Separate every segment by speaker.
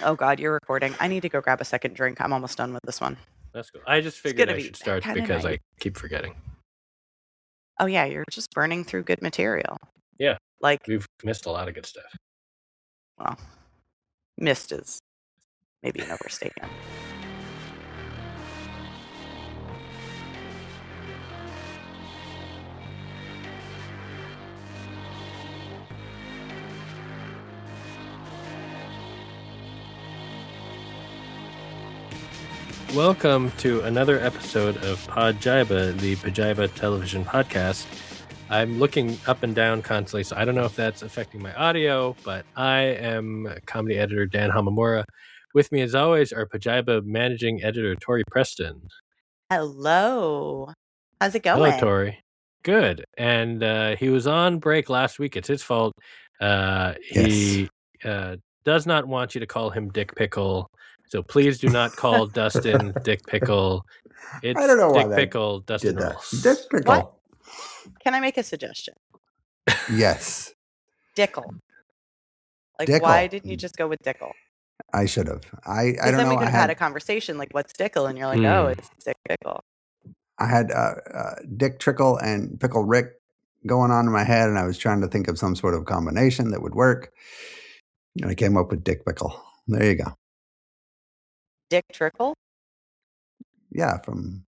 Speaker 1: Oh God, you're recording. I need to go grab a second drink. I'm almost done with this one.
Speaker 2: That's cool. I just figured I should start because I keep forgetting.
Speaker 1: Oh yeah, you're just burning through good material.
Speaker 2: Yeah.
Speaker 1: Like
Speaker 2: we've missed a lot of good stuff.
Speaker 1: Well, missed is maybe an overstatement.
Speaker 2: Welcome to another episode of Podjiba, the Pajiba television podcast. I'm looking up and down constantly, so I don't know if that's affecting my audio, but I am comedy editor Dan Hamamura. With me, as always, our Pajiba managing editor, Tori Preston.
Speaker 1: Hello. How's it going?
Speaker 2: Hello, Tori. Good. And he was on break last week. It's his fault. He does not want you to call him Dick Pickle. So please do not call Dustin Dick Pickle. It's
Speaker 3: I don't know
Speaker 2: Dick
Speaker 3: why
Speaker 2: Pickle, Dustin Rolls.
Speaker 3: Dick Pickle.
Speaker 1: What? Can I make a suggestion?
Speaker 3: Yes.
Speaker 1: Dickle. Like,
Speaker 3: Dickle.
Speaker 1: Why didn't you just go with Dickle?
Speaker 3: I should have. I don't
Speaker 1: then
Speaker 3: know.
Speaker 1: we could have had a conversation like, what's Dickle? And you're like, oh, it's Dick Pickle.
Speaker 3: I had Dick Trickle and Pickle Rick going on in my head, and I was trying to think of some sort of combination that would work. And I came up with Dick Pickle. There you go.
Speaker 1: Dick Trickle?
Speaker 3: Yeah, from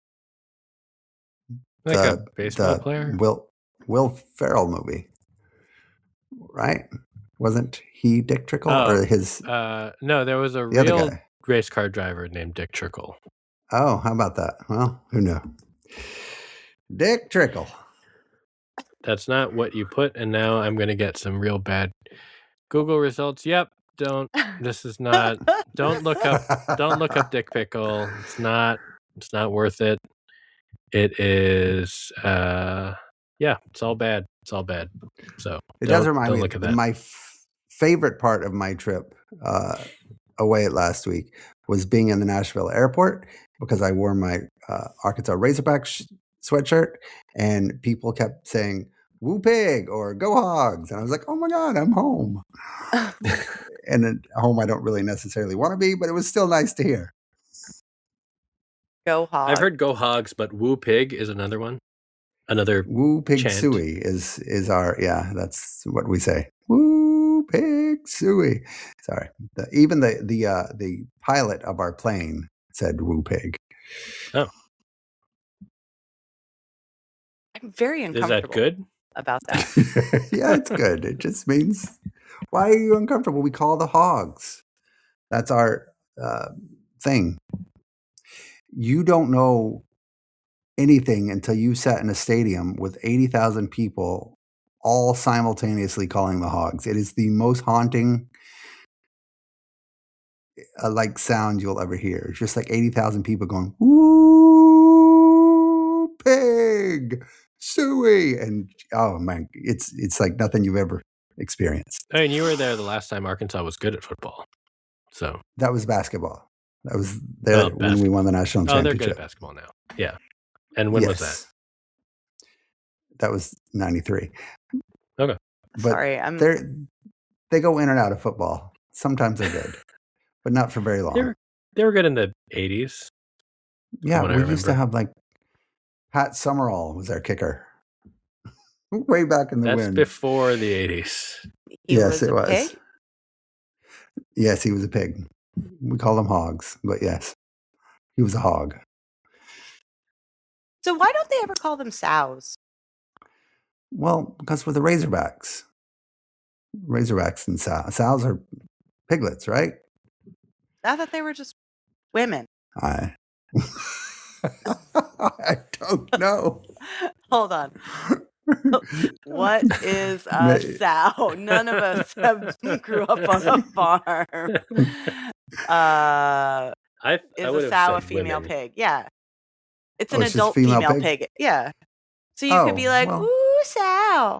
Speaker 2: like a baseball player?
Speaker 3: Will Ferrell movie. Right? Wasn't he Dick Trickle? Or his...
Speaker 2: no, there was a real race car driver named Dick Trickle.
Speaker 3: Oh, how about that? Well, who knew? Dick Trickle.
Speaker 2: That's not what you put, and now I'm going to get some real bad Google results. Yep, don't look up Dick Pickle. It's not worth it. It is it's all bad. It's all bad. So
Speaker 3: it does remind me of my favorite part of my trip away last week was being in the Nashville airport, because I wore my Arkansas Razorbacks sweatshirt, and people kept saying "Woo Pig" or "Go Hogs," and I was like, "Oh my God, I'm home!" And at home, I don't really necessarily want to be, but it was still nice to hear.
Speaker 1: Go Hogs.
Speaker 2: I've heard "Go Hogs," but "Woo Pig" is another one. Another
Speaker 3: "Woo Pig
Speaker 2: chant.
Speaker 3: Suey" is our that's what we say. Woo Pig Suey. Sorry, even the pilot of our plane said "Woo Pig."
Speaker 2: Oh.
Speaker 1: I'm very uncomfortable.
Speaker 2: Is that good?
Speaker 1: About that.
Speaker 3: Yeah, it's good. It just means, why are you uncomfortable? We call the hogs. That's our thing. You don't know anything until you sat in a stadium with 80,000 people all simultaneously calling the hogs. It is the most haunting sound you'll ever hear. It's just like 80,000 people going, "Woo Pig Suey," and oh man, it's like nothing you've ever experienced.
Speaker 2: I mean, you were there the last time Arkansas was good at football, so
Speaker 3: that was basketball. That was there when we won the national championship.
Speaker 2: They're good at basketball now. Yeah, and when was that?
Speaker 3: That was 93.
Speaker 2: Okay,
Speaker 3: but
Speaker 1: sorry,
Speaker 3: they go in and out of football. Sometimes they're good, but not for very long.
Speaker 2: They were good in the 80s.
Speaker 3: Yeah, we used to have Pat Summerall was our kicker. Way back in the wind.
Speaker 2: That's before the 80s.
Speaker 3: Yes, it was. Pig? Yes, he was a pig. We call them hogs, but yes, he was a hog.
Speaker 1: So why don't they ever call them sows?
Speaker 3: Well, because we're the Razorbacks. Razorbacks and sows. Sows are piglets, right?
Speaker 1: I thought they were just women.
Speaker 3: I don't know.
Speaker 1: Hold on. What is a sow? None of us grew up on a farm. Is a sow a female pig? Yeah. It's an adult female pig. Yeah. So you could be like, "Ooh, sow."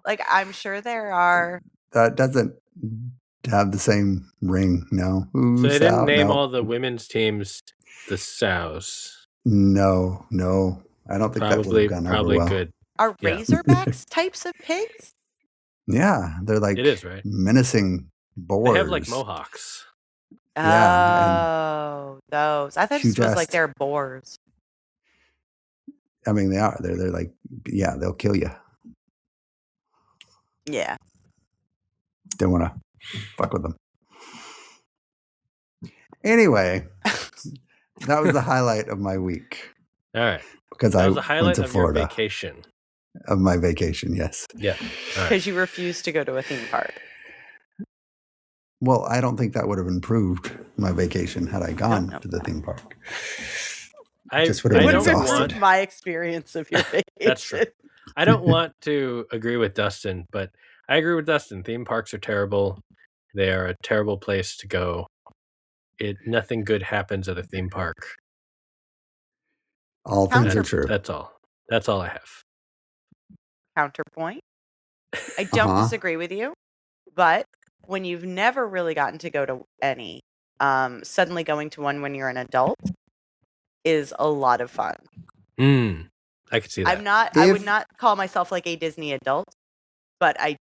Speaker 1: Like, I'm sure there are.
Speaker 3: That doesn't have the same ring, no. Ooh,
Speaker 2: so they didn't name all the women's teams the sows.
Speaker 3: No. I don't think that would have gone over well.
Speaker 2: Good.
Speaker 1: Are Razorbacks types of pigs?
Speaker 3: Yeah, they're like
Speaker 2: it is, right?
Speaker 3: Menacing boars.
Speaker 2: They have like mohawks.
Speaker 1: Oh, those. I thought
Speaker 3: She
Speaker 1: this was like
Speaker 3: just-
Speaker 1: they're boars.
Speaker 3: I mean, they are. They're like, yeah, they'll kill you.
Speaker 1: Yeah.
Speaker 3: Don't want to fuck with them. Anyway, that was the highlight of my week.
Speaker 2: All right.
Speaker 3: Because
Speaker 2: That
Speaker 3: I
Speaker 2: was the
Speaker 3: went
Speaker 2: highlight
Speaker 3: to
Speaker 2: of your
Speaker 3: Florida.
Speaker 2: vacation.
Speaker 3: Of my vacation, yes.
Speaker 2: Yeah. All right.
Speaker 1: Because you refused to go to a theme park.
Speaker 3: Well, I don't think that would have improved my vacation had I gone
Speaker 1: No.
Speaker 3: to the theme park.
Speaker 2: I
Speaker 3: Just would have
Speaker 1: It
Speaker 3: been
Speaker 1: would have
Speaker 3: exhausted.
Speaker 1: improved my experience of your vacation.
Speaker 2: That's true. I don't want to agree with Dustin, but I agree with Dustin. Theme parks are terrible. They are a terrible place to go. Nothing good happens at a theme park.
Speaker 3: All things are true.
Speaker 2: That's all. That's all I have.
Speaker 1: Counterpoint. I don't disagree with you, but when you've never really gotten to go to any, suddenly going to one when you're an adult is a lot of fun.
Speaker 2: I could see that.
Speaker 1: I would not call myself like a Disney adult, but I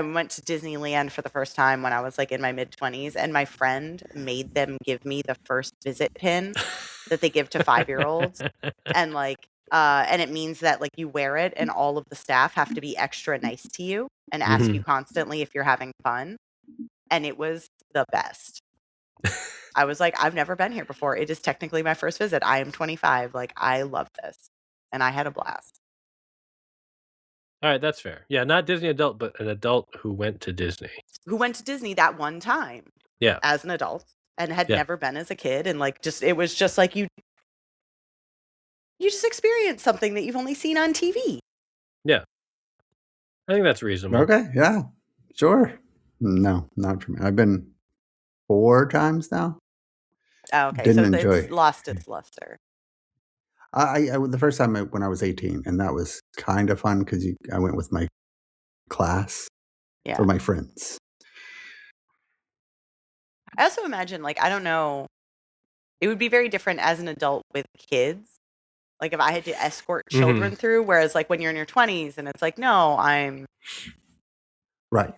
Speaker 1: went to Disneyland for the first time when I was like in my mid-20s, and my friend made them give me the first visit pin that they give to 5-year-olds. And and it means that like you wear it and all of the staff have to be extra nice to you and ask you constantly if you're having fun. And it was the best. I was like, I've never been here before. It is technically my first visit. I am 25. Like, I love this. And I had a blast.
Speaker 2: All right, that's fair. Yeah, not Disney adult, but an adult who went to Disney.
Speaker 1: Who went to Disney that one time.
Speaker 2: Yeah.
Speaker 1: As an adult and had never been as a kid. And like, it was just like you just experienced something that you've only seen on TV.
Speaker 2: Yeah. I think that's reasonable.
Speaker 3: Okay, yeah, sure. No, not for me. I've been 4 times now.
Speaker 1: Oh, okay.
Speaker 3: Didn't
Speaker 1: so
Speaker 3: enjoy
Speaker 1: it's lost its luster.
Speaker 3: I the first time when I was 18, and that was kind of fun because I went with my class or my friends.
Speaker 1: I also imagine, like, I don't know, it would be very different as an adult with kids. Like if I had to escort children through, whereas like when you're in your 20s and it's like, no, I'm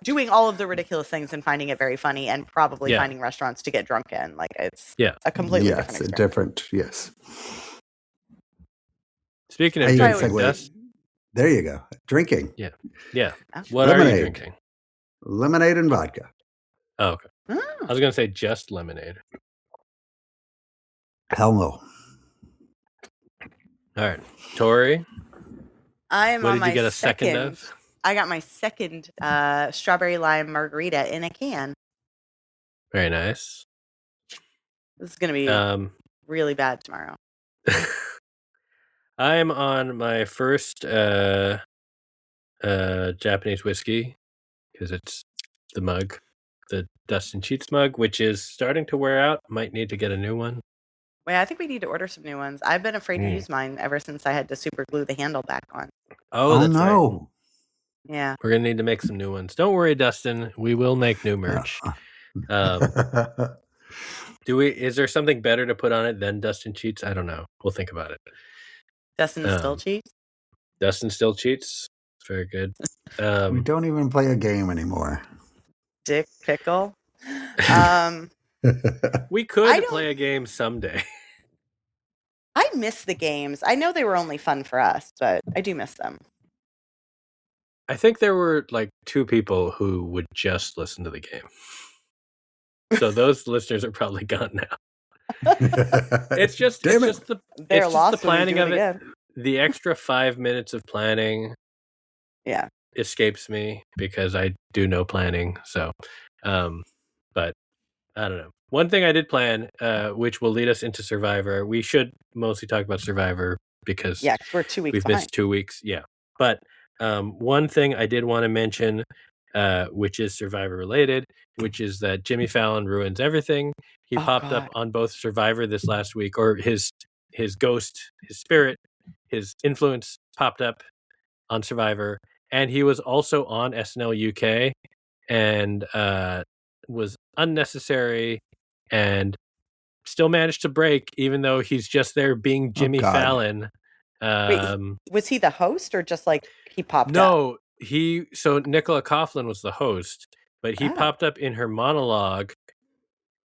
Speaker 1: doing all of the ridiculous things and finding it very funny and probably finding restaurants to get drunk in. Like it's a completely different experience.
Speaker 3: Different, yes.
Speaker 2: Speaking of drinking,
Speaker 3: there you go. Drinking.
Speaker 2: Yeah. Yeah. What lemonade. Are you drinking?
Speaker 3: Lemonade and vodka.
Speaker 2: Oh, okay. I was going to say just lemonade.
Speaker 3: Hell no.
Speaker 2: All right. Tori?
Speaker 1: I am
Speaker 2: what
Speaker 1: on
Speaker 2: did
Speaker 1: my
Speaker 2: you get a second of?
Speaker 1: I got my second strawberry lime margarita in a can.
Speaker 2: Very nice.
Speaker 1: This is going to be really bad tomorrow.
Speaker 2: I am on my first Japanese whiskey because it's the mug, the Dustin Cheats mug, which is starting to wear out. Might need to get a new one.
Speaker 1: Wait, I think we need to order some new ones. I've been afraid to use mine ever since I had to super glue the handle back on.
Speaker 2: Oh that's
Speaker 3: no.
Speaker 2: Right.
Speaker 1: Yeah.
Speaker 2: We're going to need to make some new ones. Don't worry, Dustin. We will make new merch. Is there something better to put on it than Dustin Cheats? I don't know. We'll think about it.
Speaker 1: Dustin still cheats?
Speaker 2: Dustin still cheats. Very good.
Speaker 3: We don't even play a game anymore.
Speaker 1: Dick Pickle.
Speaker 2: We could play a game someday.
Speaker 1: I miss the games. I know they were only fun for us, but I do miss them.
Speaker 2: I think there were like 2 people who would just listen to the game. So those listeners are probably gone now. It's just the planning of it. The extra 5 minutes of planning escapes me because I do no planning. So but I don't know. One thing I did plan, which will lead us into Survivor. We should mostly talk about Survivor because
Speaker 1: we're 2 weeks
Speaker 2: we've
Speaker 1: behind.
Speaker 2: missed 2 weeks. Yeah. But one thing I did want to mention, which is Survivor related, which is that Jimmy Fallon ruins everything. He popped up on both Survivor this last week, or his ghost, his spirit, his influence popped up on Survivor, and he was also on SNL UK, and was unnecessary, and still managed to break, even though he's just there being Jimmy Fallon.
Speaker 1: Wait, was he the host or just like he popped up?
Speaker 2: No, so Nicola Coughlan was the host, but he popped up in her monologue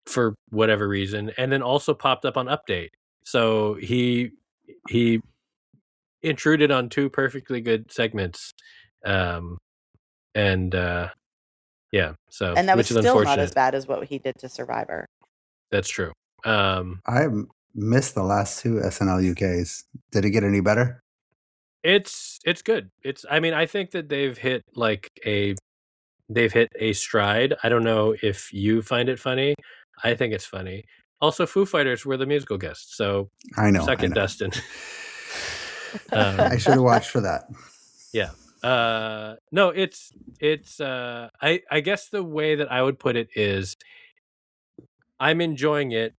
Speaker 2: for whatever reason, and then also popped up on Update. So he intruded on 2 perfectly good segments, and yeah, so
Speaker 1: And that was
Speaker 2: which is
Speaker 1: still not
Speaker 2: unfortunate.
Speaker 1: as bad as what he did to Survivor.
Speaker 2: That's true.
Speaker 3: I missed the last 2 SNL UKs. Did it get any better?
Speaker 2: It's good. I mean, I think that they've hit a stride. I don't know if you find it funny. I think it's funny. Also, Foo Fighters were the musical guests, so
Speaker 3: I know.
Speaker 2: suck it, Dustin.
Speaker 3: I should have watched for that.
Speaker 2: Yeah. No, it's I guess the way that I would put it is I'm enjoying it.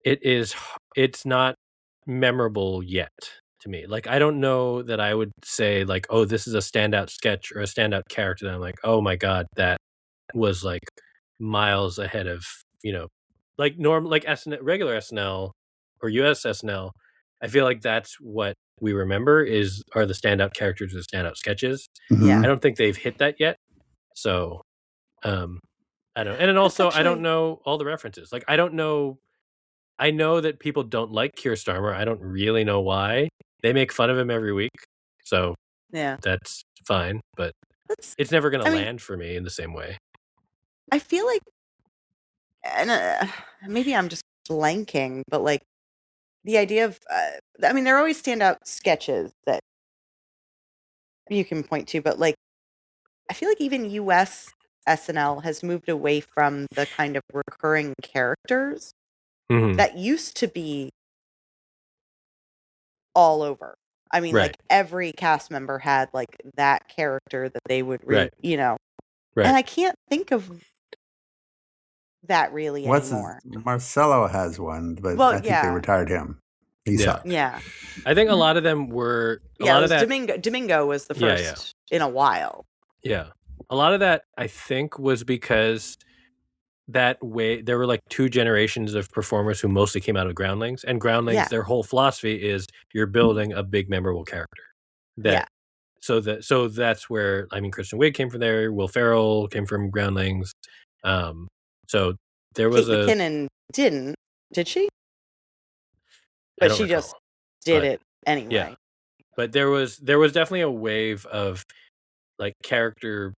Speaker 2: It's not memorable yet to me. Like, I don't know that I would say like, oh, this is a standout sketch or a standout character that I'm like, oh my God, that was like miles ahead of, like regular SNL or US SNL. I feel like that's what we remember are the standout characters or the standout sketches.
Speaker 1: Yeah.
Speaker 2: I don't think they've hit that yet. So I don't know. And then also I don't know all the references. Like, I know that people don't like Keir Starmer. I don't really know why. They make fun of him every week. So
Speaker 1: Yeah.
Speaker 2: that's fine, but it's never going to land for me in the same way.
Speaker 1: I feel like, and maybe I'm just blanking, but like the idea of, I mean, there always standout sketches that you can point to, but like, I feel like even US SNL has moved away from the kind of recurring characters that used to be all over. I mean, like every cast member had like that character that they would read, and I can't think of that really anymore.
Speaker 3: Marcelo has one, but I think they retired him. He sucked.
Speaker 1: Yeah.
Speaker 2: I think a lot of them were
Speaker 1: Domingo was the first in a while.
Speaker 2: Yeah. A lot of that I think was because that way there were like 2 generations of performers who mostly came out of Groundlings, and Groundlings their whole philosophy is you're building a big memorable character. So that's where, I mean, Kristen Wiig came from there, Will Ferrell came from Groundlings. So there was
Speaker 1: Kate McKinnon did she? But she just did it anyway.
Speaker 2: Yeah. But there was definitely a wave of like character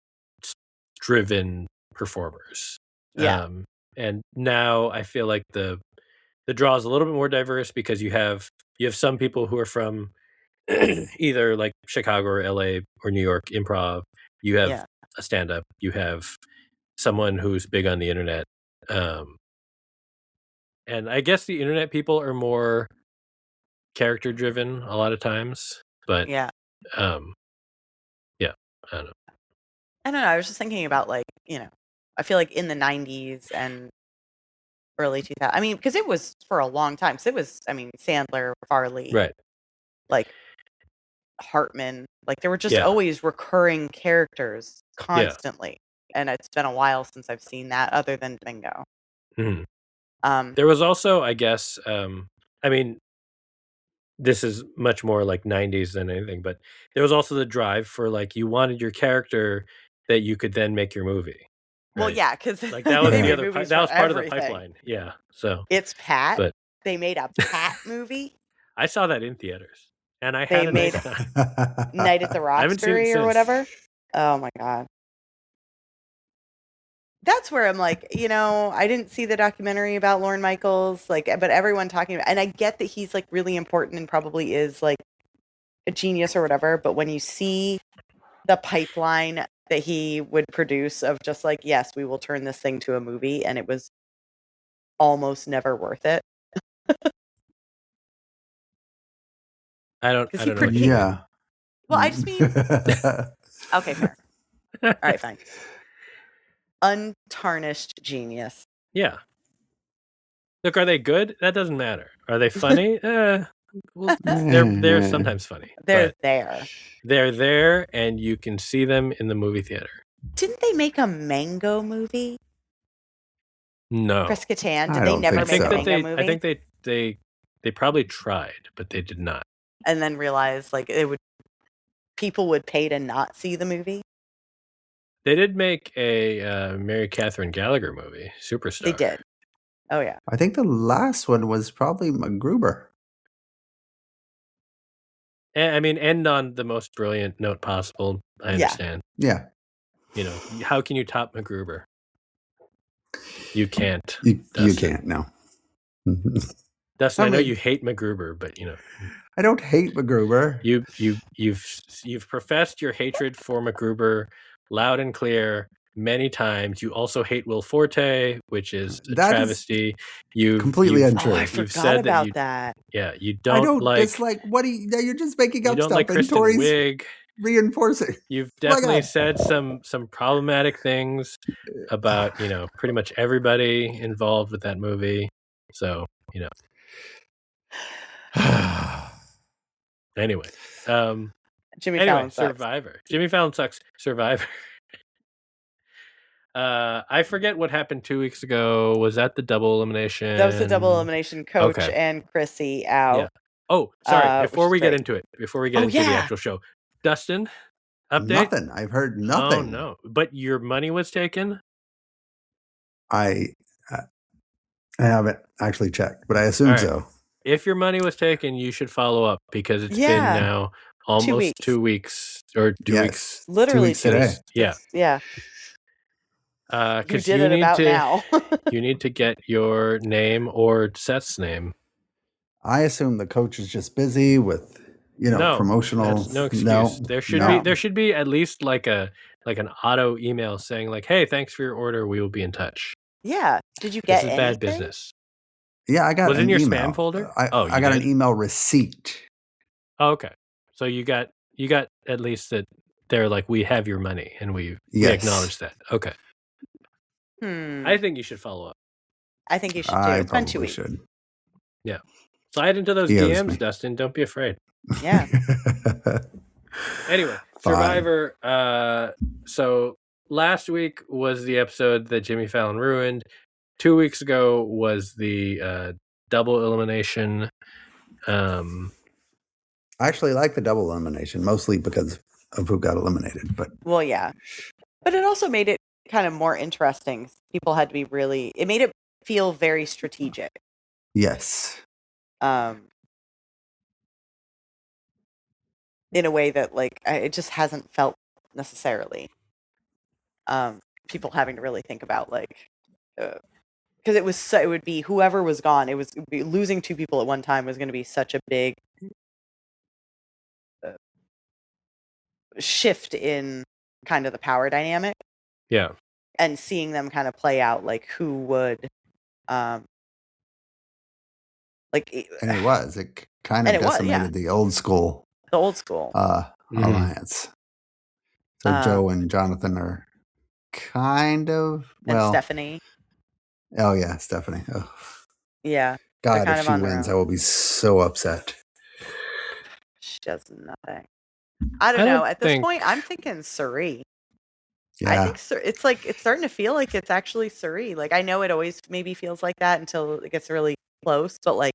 Speaker 2: driven performers.
Speaker 1: Yeah.
Speaker 2: And now I feel like the draw is a little bit more diverse because you have some people who are from either like Chicago or LA or New York improv. You have a stand-up. You have someone who's big on the internet. And I guess the internet people are more character driven a lot of times. But
Speaker 1: yeah,
Speaker 2: I don't know.
Speaker 1: I was just thinking about like, I feel like in the 90s and early 2000s, I mean, because it was for a long time. So it was, I mean, Sandler, Farley, like Hartman, like there were just always recurring characters constantly. And it's been a while since I've seen that other than Domingo.
Speaker 2: There was also, I guess, I mean, this is much more like 90s than anything, but there was also the drive for like you wanted your character that you could then make your movie.
Speaker 1: Well, yeah, because
Speaker 2: like that was the other that was part of the pipeline. Yeah, so
Speaker 1: it's Pat. But they made a Pat movie.
Speaker 2: I saw that in theaters, and I had
Speaker 1: made Night at the Roxbury or whatever. Oh my God. That's where I'm like, I didn't see the documentary about Lorne Michaels, like, but everyone talking about, and I get that he's like really important and probably is like a genius or whatever. But when you see the pipeline that he would produce of just like, yes, we will turn this thing to a movie, and it was almost never worth it.
Speaker 2: I don't know.
Speaker 3: Yeah.
Speaker 1: Well, I just mean, okay, fair. All right, fine. Untarnished genius.
Speaker 2: Yeah. Look, are they good? That doesn't matter. Are they funny? They're sometimes funny.
Speaker 1: They're there.
Speaker 2: They're there, and you can see them in the movie theater.
Speaker 1: Didn't they make a Mango movie?
Speaker 2: No.
Speaker 1: Chris Kattan? Did they never make a Mango movie?
Speaker 2: I think they probably tried, but they did not.
Speaker 1: And then realized like people would pay to not see the movie.
Speaker 2: They did make a Mary Catherine Gallagher movie, Superstar.
Speaker 1: They did. Oh yeah.
Speaker 3: I think the last one was probably MacGruber.
Speaker 2: I mean, end on the most brilliant note possible. I understand.
Speaker 3: Yeah.
Speaker 2: How can you top MacGruber? You can't.
Speaker 3: You
Speaker 2: Dustin.
Speaker 3: can't, no.
Speaker 2: Dustin, I know you hate MacGruber, but
Speaker 3: I don't hate MacGruber.
Speaker 2: You've professed your hatred for MacGruber loud and clear many times. You also hate Will Forte, which is a travesty.
Speaker 3: You've completely untrue.
Speaker 1: Oh, I forgot about that.
Speaker 2: Yeah, you don't.
Speaker 3: I don't dislike. What you're just making up stuff.
Speaker 2: You don't like Kristen Wiig.
Speaker 3: Reinforcing.
Speaker 2: You've definitely said some problematic things about pretty much everybody involved with that movie. So Anyway,
Speaker 1: Fallon sucks.
Speaker 2: Survivor. Jimmy Fallon sucks. Survivor. I forget what happened 2 weeks ago. Was that the double elimination?
Speaker 1: That was the double elimination. Coach and Chrissy out.
Speaker 2: Yeah. Oh, sorry. Before we get into the actual show, Dustin, update?
Speaker 3: Nothing. I've heard nothing.
Speaker 2: Oh no! But your money was taken.
Speaker 3: I haven't actually checked, but I assume so.
Speaker 2: If your money was taken, you should follow up because it's been now almost 2 weeks or 2 weeks.
Speaker 1: Literally
Speaker 3: 2 weeks today.
Speaker 1: Yeah.
Speaker 2: Because
Speaker 1: you did it about now.
Speaker 2: You need to get your name or Seth's name.
Speaker 3: I assume the coach is just busy with promotional.
Speaker 2: No excuse.
Speaker 3: No,
Speaker 2: there should be at least like an auto email saying like, "Hey, thanks for your order. We will be in touch."
Speaker 1: Yeah. Did you get
Speaker 2: this is
Speaker 1: anything?
Speaker 2: Bad business.
Speaker 3: Yeah, I got.
Speaker 2: Was it in your
Speaker 3: email.
Speaker 2: spam folder?
Speaker 3: I got an email receipt.
Speaker 2: Oh, okay. So you got at least that they're like, we have your money and we acknowledge that. Okay. I think you should follow up.
Speaker 1: I think you should too. It's been 2 weeks.
Speaker 3: Should.
Speaker 2: Yeah. Slide into those DMs, Dustin. Don't be afraid.
Speaker 1: Yeah.
Speaker 2: Anyway, Survivor. So last week was the episode that Jimmy Fallon ruined. 2 weeks ago was the double elimination.
Speaker 3: I actually like the double elimination, mostly because of who got eliminated. But
Speaker 1: but it also made it kind of more interesting. People had to be it made it feel very strategic.
Speaker 3: Yes.
Speaker 1: In a way that it just hasn't felt necessarily. People having to really think about because it would be whoever was gone. It would be losing 2 people at one time was going to be such a big shift in kind of the power dynamic.
Speaker 2: Yeah.
Speaker 1: And seeing them kind of play out who would
Speaker 3: and it was. It kind of decimated the old school.
Speaker 1: The old school
Speaker 3: alliance. So Joe and Jonathan are kind of
Speaker 1: and Stephanie.
Speaker 3: Oh yeah, Stephanie. Oh.
Speaker 1: Yeah.
Speaker 3: God, if she wins, I will be so upset.
Speaker 1: She does nothing. I don't know. At this point, I'm thinking Cirie.
Speaker 3: Yeah.
Speaker 1: I think it's starting to feel like it's actually Cirie. I know it always maybe feels like that until it gets really close, but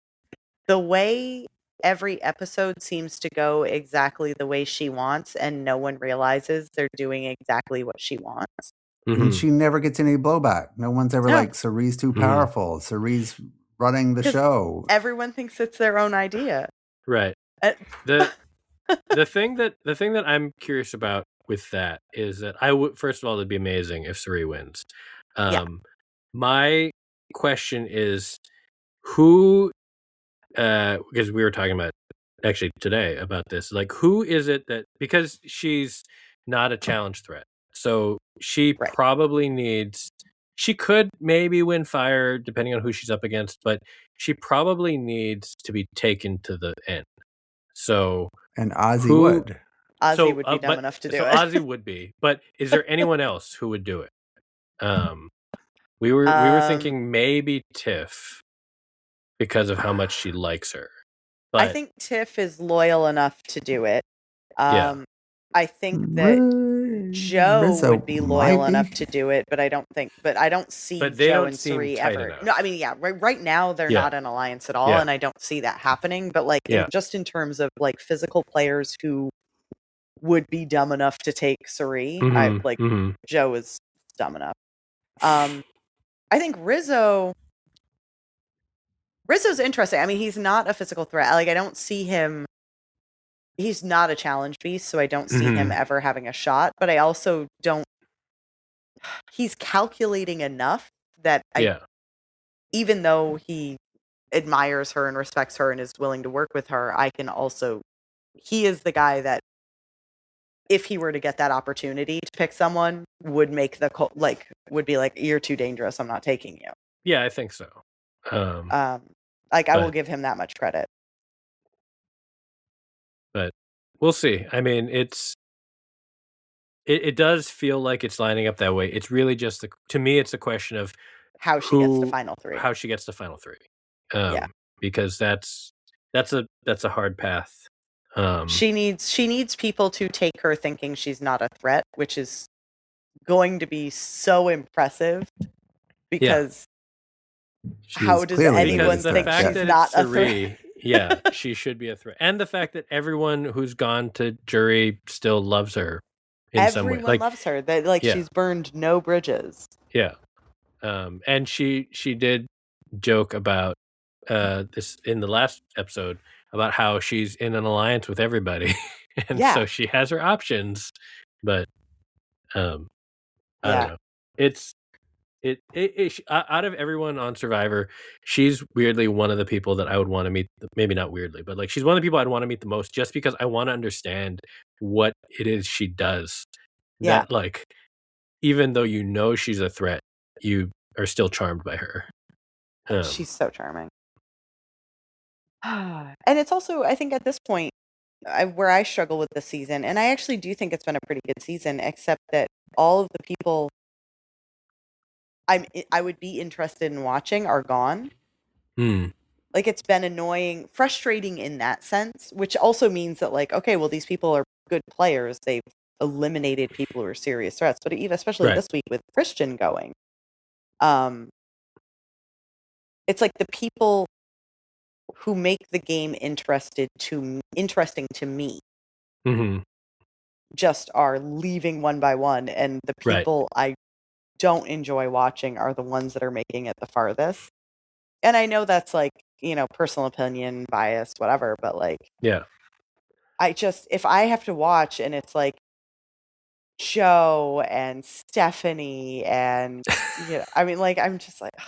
Speaker 1: the way every episode seems to go exactly the way she wants, and no one realizes they're doing exactly what she wants.
Speaker 3: Mm-hmm. And she never gets any blowback. No one's ever like, Cirie's too powerful. Cirie's running the show.
Speaker 1: Everyone thinks it's their own idea.
Speaker 2: Right. The thing that I'm curious about with that is that first of all, it'd be amazing if Cirie wins. My question is who, because we were talking about actually today about this, who is it that, because she's not a challenge threat. So she probably she could maybe win Fire depending on who she's up against, but she probably needs to be taken to the end. So
Speaker 3: and Ozzy would.
Speaker 1: Ozzy would be dumb enough to do it.
Speaker 2: Ozzy would be, but is there anyone else who would do it? We were thinking maybe Tiff because of how much she likes her. But
Speaker 1: I think Tiff is loyal enough to do it. I think that Joe
Speaker 3: Rizzo
Speaker 1: would be loyal enough to do it, but I don't see Joe and Cirie ever.
Speaker 2: Enough.
Speaker 1: No, I mean, right now they're not an alliance at all, and I don't see that happening. But just in terms of physical players who would be dumb enough to take Cirie, Joe is dumb enough. I think Rizzo Rizzo's interesting. I mean, he's not a physical threat. Like, I don't see him. He's not a challenge beast, so I don't see him ever having a shot. But I also don't. He's calculating enough that even though he admires her and respects her and is willing to work with her, I can also. He is the guy that, if he were to get that opportunity to pick someone, would make would be like, you're too dangerous. I'm not taking you.
Speaker 2: Yeah, I think so.
Speaker 1: I will give him that much credit.
Speaker 2: But we'll see. I mean, it does feel like it's lining up that way. It's really just to me, it's a question of
Speaker 1: how she gets to final three.
Speaker 2: How she gets to final three. Because that's a hard path.
Speaker 1: She needs people to take her thinking she's not a threat, which is going to be so impressive because how does anyone think she's not a threat?
Speaker 2: Yeah, she should be a threat. And the fact that everyone who's gone to jury still loves her in some way.
Speaker 1: Everyone loves her. She's burned no bridges.
Speaker 2: Yeah. And she did joke about this in the last episode about how she's in an alliance with everybody. And so she has her options. But I don't know. It's out of everyone on Survivor, she's weirdly one of the people that I would want to meet. Maybe not weirdly, but like she's one of the people I'd want to meet the most, just because I want to understand what it is she does.
Speaker 1: Yeah.
Speaker 2: That, like, even though you know she's a threat, you are still charmed by her.
Speaker 1: She's so charming. And it's also, I think at this point, where I struggle with the season, and I actually do think it's been a pretty good season, except that all of the people I would be interested in watching are gone. Like, it's been annoying, frustrating in that sense, which also means that, like, okay, well, these people are good players. They've eliminated people who are serious threats. But even especially this week with Christian going, it's like the people who make the game interesting to me just are leaving one by one, and the people I don't enjoy watching are the ones that are making it the farthest. And I know that's, like, personal opinion, bias, whatever, but, like, if I have to watch and it's like Joe and Stephanie and I mean, like, I'm just like, ugh.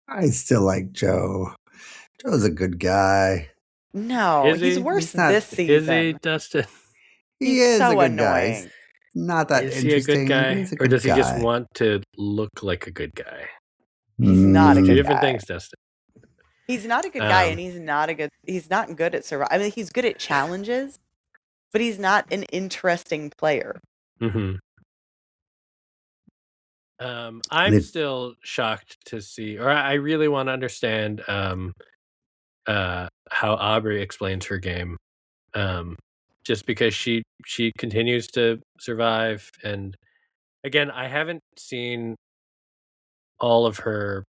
Speaker 3: I still like Joe. Joe's a good guy.
Speaker 1: No, he's worse this season.
Speaker 2: Is he, Dustin?
Speaker 3: He is
Speaker 1: so
Speaker 3: a good
Speaker 1: annoying.
Speaker 3: guy. Not that
Speaker 2: is
Speaker 3: interesting.
Speaker 2: He a good guy, or does he just want to look like a good guy?
Speaker 1: He's not a good guy.
Speaker 2: Different things, Dustin.
Speaker 1: He's not a good guy, and he's not good at survival. I mean, he's good at challenges, but he's not an interesting player.
Speaker 2: I'm still shocked to see, or I really want to understand how Aubrey explains her game. Just because she continues to survive, and again, I haven't seen all of her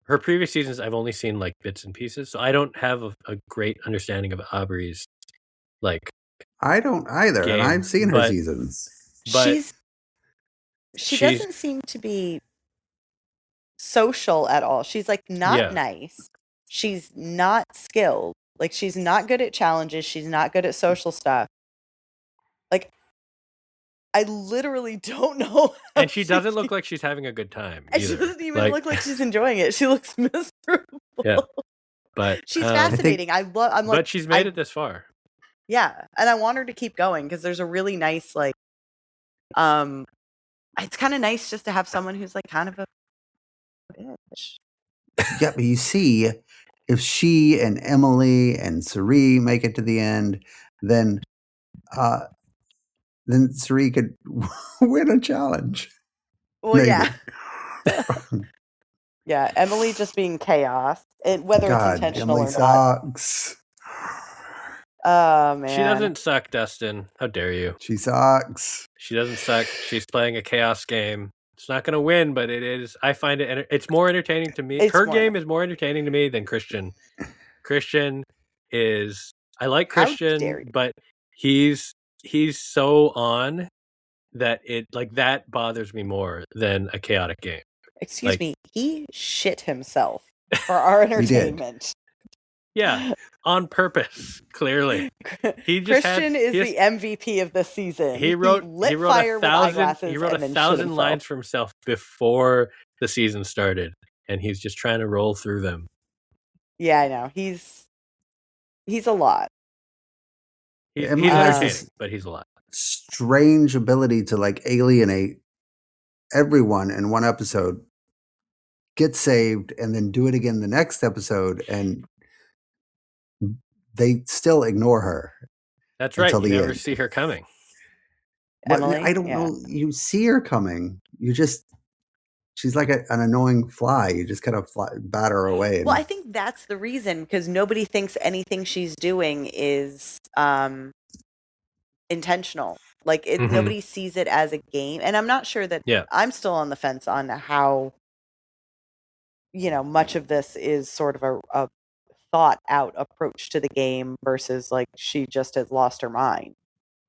Speaker 2: previous seasons. I've only seen like bits and pieces, so I don't have a great understanding of Aubrey's, like.
Speaker 3: I don't either, and I've seen her seasons.
Speaker 1: But she doesn't seem to be social at all. She's like not nice. She's not skilled. Like, she's not good at challenges. She's not good at social stuff. Like, I literally don't know.
Speaker 2: And she doesn't look like she's having a good time.
Speaker 1: And she doesn't even look like she's enjoying it. She looks miserable.
Speaker 2: Yeah, but
Speaker 1: she's fascinating.
Speaker 2: But she's made it this far.
Speaker 1: Yeah, and I want her to keep going because there's a really nice, like, it's kind of nice just to have someone who's like kind of a bitch.
Speaker 3: Yeah, but you see, if she and Emily and Cirie make it to the end, then Cirie could win a challenge.
Speaker 1: Well, maybe. Yeah, Emily just being chaos, whether it's intentional
Speaker 3: Emily
Speaker 1: or not.
Speaker 3: Sucks.
Speaker 1: Oh, man.
Speaker 2: She doesn't suck, Dustin. How dare you?
Speaker 3: She sucks.
Speaker 2: She doesn't suck. She's playing a chaos game. It's not going to win, but it is. I find it's more entertaining to me. Her game is more entertaining to me than Christian. Christian is. I like Christian, but he's so on that that bothers me more than a chaotic game.
Speaker 1: Excuse me. He shit himself for our entertainment.
Speaker 2: Yeah, on purpose. Clearly, he just
Speaker 1: Christian is the MVP of the season.
Speaker 2: He wrote
Speaker 1: fire with eyeglasses.
Speaker 2: He wrote 1,000 lines for himself before the season started, and he's just trying to roll through them.
Speaker 1: Yeah, I know. He's a lot.
Speaker 2: He's entertaining, but he's a lot.
Speaker 3: Strange ability to like alienate everyone in one episode, get saved, and then do it again the next episode, and they still ignore her.
Speaker 2: That's right. You never see her coming.
Speaker 1: Emily?
Speaker 3: I don't know. You see her coming. She's like an annoying fly. You just kind of batter her away.
Speaker 1: Well, I think that's the reason, because nobody thinks anything she's doing is intentional. Like nobody sees it as a game. And I'm not sure that I'm still on the fence on how, much of this is sort of a thought out approach to the game versus like she just has lost her mind.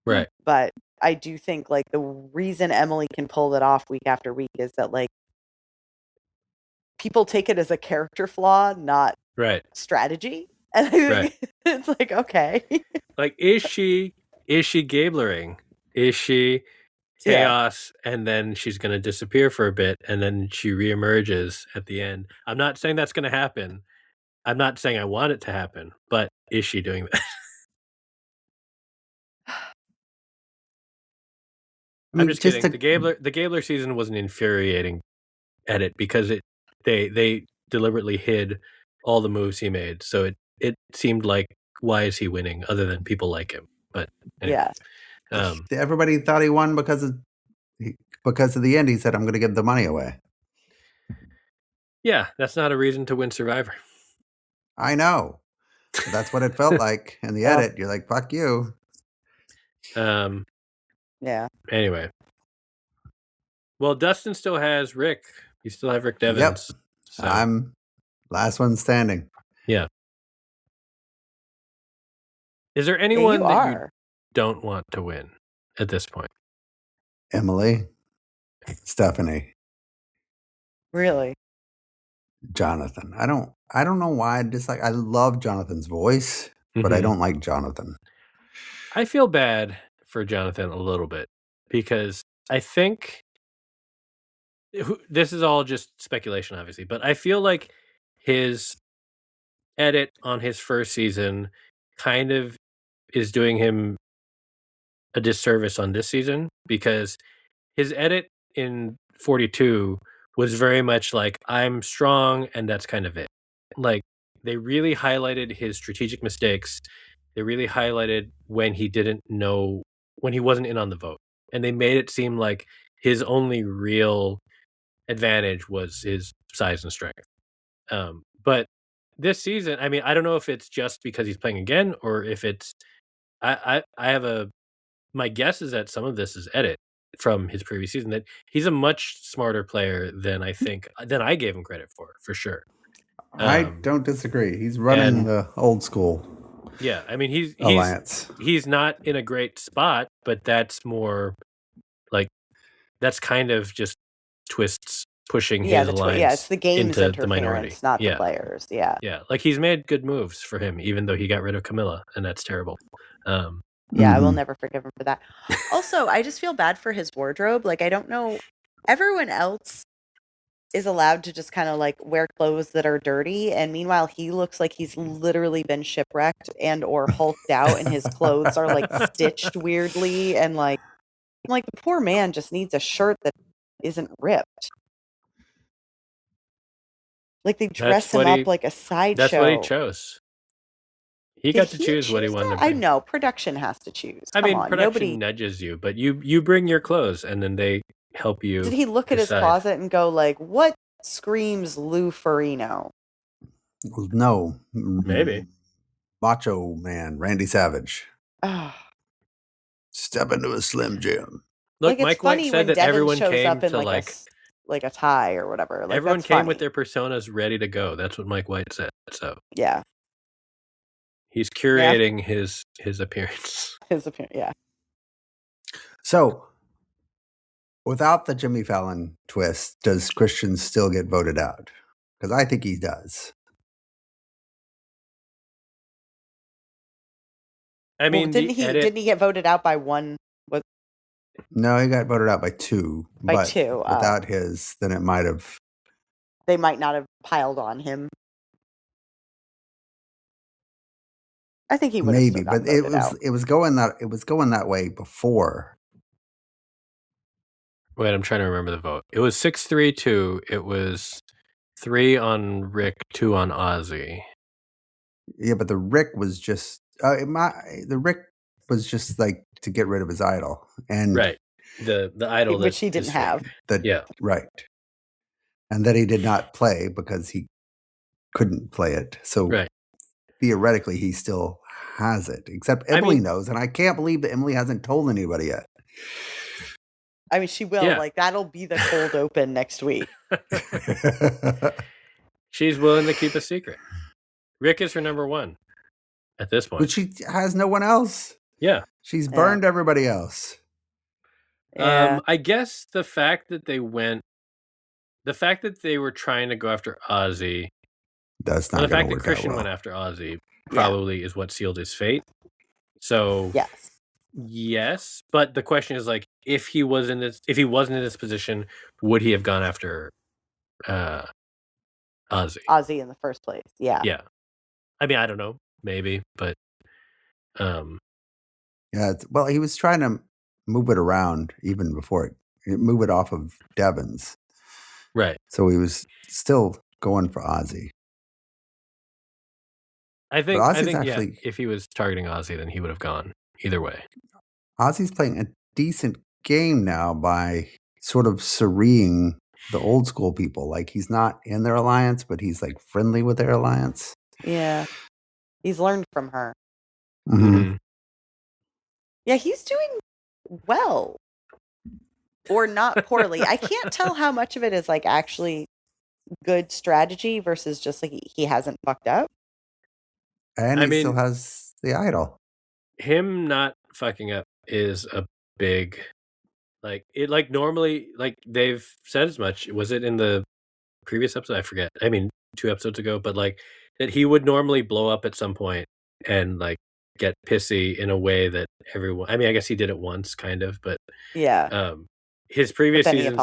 Speaker 2: Right.
Speaker 1: But I do think like the reason Emily can pull it off week after week is that like people take it as a character flaw, not strategy. And I think it's like, okay.
Speaker 2: Like, is she Gablering? Is she chaos? And then she's going to disappear for a bit, and then she reemerges at the end. I'm not saying that's going to happen. I'm not saying I want it to happen, but is she doing that? I'm just kidding. The Gabler season was an infuriating edit because they deliberately hid all the moves he made. So it seemed like, why is he winning other than people like him? But anyway.
Speaker 3: Everybody thought he won because of the end. He said, I'm going to give the money away.
Speaker 2: Yeah, that's not a reason to win Survivor.
Speaker 3: I know. But that's what it felt like in the edit. You're like, fuck you.
Speaker 1: Yeah.
Speaker 2: Anyway. Well, Dustin still has Rick. You still have Rick Devens.
Speaker 3: Yep.
Speaker 2: So.
Speaker 3: I'm last one standing.
Speaker 2: Yeah. Is there anyone you don't want to win at this point?
Speaker 3: Emily. Stephanie.
Speaker 1: Really?
Speaker 3: Jonathan. I don't know why. I love Jonathan's voice, but I don't like Jonathan.
Speaker 2: I feel bad for Jonathan a little bit because I think this is all just speculation, obviously, but I feel like his edit on his first season kind of is doing him a disservice on this season, because his edit in 42 was very much like, I'm strong and that's kind of it. Like, they really highlighted his strategic mistakes. They really highlighted when he wasn't in on the vote. And they made it seem like his only real advantage was his size and strength. But this season, I mean, I don't know if it's just because he's playing again or if it's my guess is that some of this is edit from his previous season, that he's a much smarter player than I gave him credit for sure.
Speaker 3: I don't disagree. He's running the old school.
Speaker 2: Yeah, I mean he's
Speaker 3: alliance.
Speaker 2: He's not in a great spot, but that's more like that's kind of just twists pushing his alliance.
Speaker 1: It's the game's
Speaker 2: into the minority,
Speaker 1: not the players. Yeah,
Speaker 2: like he's made good moves for him, even though he got rid of Camilla, and that's terrible.
Speaker 1: I will never forgive him for that. Also, I just feel bad for his wardrobe. Like, I don't know. Everyone else is allowed to just kind of like wear clothes that are dirty, and meanwhile he looks like he's literally been shipwrecked and or hulked out, and his clothes are like stitched weirdly, and like the poor man just needs a shirt that isn't ripped. Like, they dress him up like a sideshow.
Speaker 2: That's what he chose. He got to choose what he wanted to bring.
Speaker 1: I know, production has to choose.
Speaker 2: Production nudges you, but you bring your clothes and then they help you.
Speaker 1: Did he look at his closet and go like, what screams Lou Ferrigno?
Speaker 3: No.
Speaker 2: Maybe.
Speaker 3: Macho Man, Randy Savage. Step into a Slim Jim.
Speaker 2: Look, Mike White said that everyone came
Speaker 1: up in
Speaker 2: to
Speaker 1: like a tie or whatever. Like,
Speaker 2: everyone came with their personas ready to go. That's what Mike White said. So
Speaker 1: yeah.
Speaker 2: He's curating his appearance.
Speaker 1: Yeah.
Speaker 3: So, without the Jimmy Fallon twist, does Christian still get voted out? Because I think he does.
Speaker 2: I mean,
Speaker 1: didn't he get voted out by one?
Speaker 3: No, he got voted out by 2.
Speaker 1: By
Speaker 3: but
Speaker 1: 2.
Speaker 3: Without his, then it might have.
Speaker 1: They might not have piled on him. I think he would
Speaker 3: maybe,
Speaker 1: have
Speaker 3: but it was going that way before.
Speaker 2: Wait, I'm trying to remember the vote. It was 6-3-2. It was 3 on Rick, 2 on Ozzy.
Speaker 3: Yeah, but the Rick was just the Rick was just like to get rid of his idol, and
Speaker 2: right, the idol
Speaker 1: which he didn't have.
Speaker 3: Right, and that he did not play because he couldn't play it. So
Speaker 2: right.
Speaker 3: Theoretically, he still has it. Except Emily knows, and I can't believe that Emily hasn't told anybody yet.
Speaker 1: I mean, she will.
Speaker 2: Yeah.
Speaker 1: Like, that'll be the cold open next week.
Speaker 2: She's willing to keep a secret. Rick is her number 1 at this point.
Speaker 3: But she has no one else.
Speaker 2: Yeah.
Speaker 3: She's burned everybody else.
Speaker 1: Yeah.
Speaker 2: I guess the fact that they were trying to go after Ozzy,
Speaker 3: that's not
Speaker 2: the fact that
Speaker 3: work
Speaker 2: Christian
Speaker 3: out well.
Speaker 2: went after Ozzy probably is what sealed his fate. So yes, but the question is, like, if he wasn't in this position, would he have gone after Ozzy?
Speaker 1: Ozzy in the first place. Yeah.
Speaker 2: Yeah. I mean, I don't know, maybe, but
Speaker 3: yeah. Well, he was trying to move it around even before move it off of Devon's.
Speaker 2: Right.
Speaker 3: So he was still going for Ozzy.
Speaker 2: I think actually, if he was targeting Ozzy, then he would have gone either way.
Speaker 3: Ozzy's playing a decent game now by sort of serreing the old school people. Like, he's not in their alliance, but he's like friendly with their alliance.
Speaker 1: Yeah. He's learned from her.
Speaker 3: Mm-hmm.
Speaker 1: Yeah, he's doing well. Or not poorly. I can't tell how much of it is like actually good strategy versus just like he hasn't fucked up.
Speaker 3: And he still has the idol.
Speaker 2: Him not fucking up is a big, like normally, like they've said as much. Was it in the previous episode? I forget. I mean, 2 episodes ago, but like that he would normally blow up at some point and like get pissy in a way that everyone. I mean, I guess he did it once, kind of, but his previous seasons,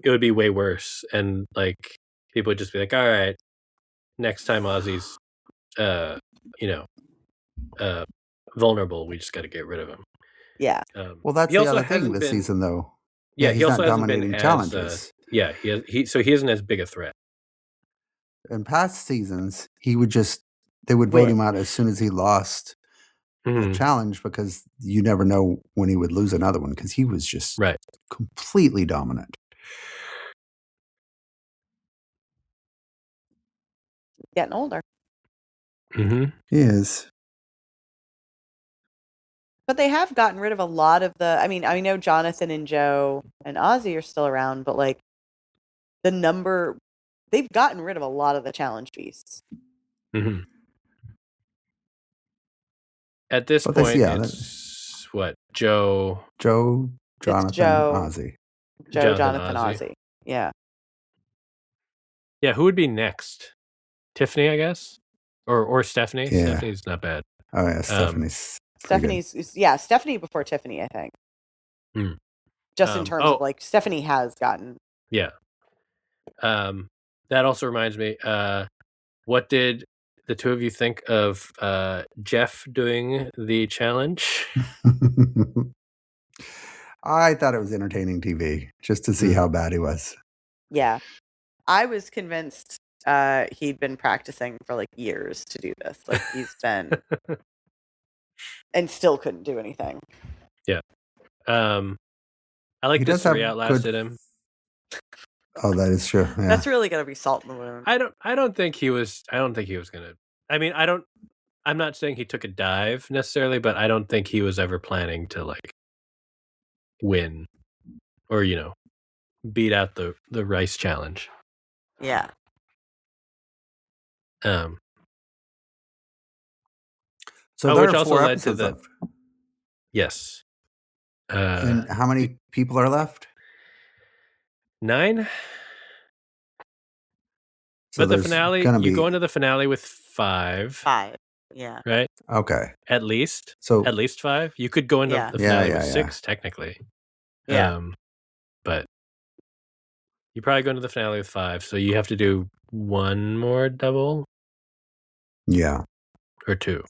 Speaker 2: it would be way worse, and like people would just be like, "All right, next time Ozzy's, vulnerable, we just got to get rid of him."
Speaker 1: Yeah.
Speaker 3: Well, that's the other thing this season, though.
Speaker 2: Yeah,
Speaker 3: he's not dominating challenges.
Speaker 2: He isn't as big a threat.
Speaker 3: In past seasons, they would vote him out as soon as he lost the challenge, because you never know when he would lose another one, because he was just completely dominant.
Speaker 1: Getting older.
Speaker 3: Mm-hmm. He is.
Speaker 1: But they have gotten rid of a lot of the. I mean, I know Jonathan and Joe and Ozzy are still around, but like they've gotten rid of a lot of the challenge beasts.
Speaker 2: Mm-hmm. At this point, it's what? Joe,
Speaker 3: Jonathan, Ozzy.
Speaker 1: Jonathan, Ozzy. Yeah.
Speaker 2: Yeah, who would be next? Tiffany, I guess? Or Stephanie?
Speaker 3: Yeah.
Speaker 2: Stephanie's not bad.
Speaker 3: Oh, yeah,
Speaker 1: Stephanie before Tiffany, I think. Just in terms of like, Stephanie has gotten.
Speaker 2: Yeah. That also reminds me, what did the 2 of you think of Jeff doing the challenge?
Speaker 3: I thought it was entertaining TV, just to see how bad he was.
Speaker 1: Yeah. I was convinced he'd been practicing for like years to do this. Like, he's been and still couldn't do anything.
Speaker 2: Yeah. I like this 3 outlasted him.
Speaker 3: Oh, that is true. Yeah.
Speaker 1: That's really gonna be salt in the wound.
Speaker 2: I don't think he was gonna. I mean, I'm not saying he took a dive necessarily, but I don't think he was ever planning to like win or beat out the rice challenge.
Speaker 1: Yeah.
Speaker 3: So there are 4 episodes left.
Speaker 2: Yes.
Speaker 3: And how many people are left?
Speaker 2: 9.
Speaker 3: So
Speaker 2: but the finale, you go into the finale with 5.
Speaker 1: 5. Yeah.
Speaker 2: right?
Speaker 3: Okay.
Speaker 2: At least
Speaker 3: So
Speaker 2: 5. You could go into
Speaker 1: Yeah.
Speaker 2: the finale
Speaker 3: Yeah,
Speaker 2: with
Speaker 3: yeah,
Speaker 2: 6, technically.
Speaker 1: Yeah.
Speaker 2: But you probably go into the finale with 5, so you have to do one more double
Speaker 3: yeah.
Speaker 2: or 2.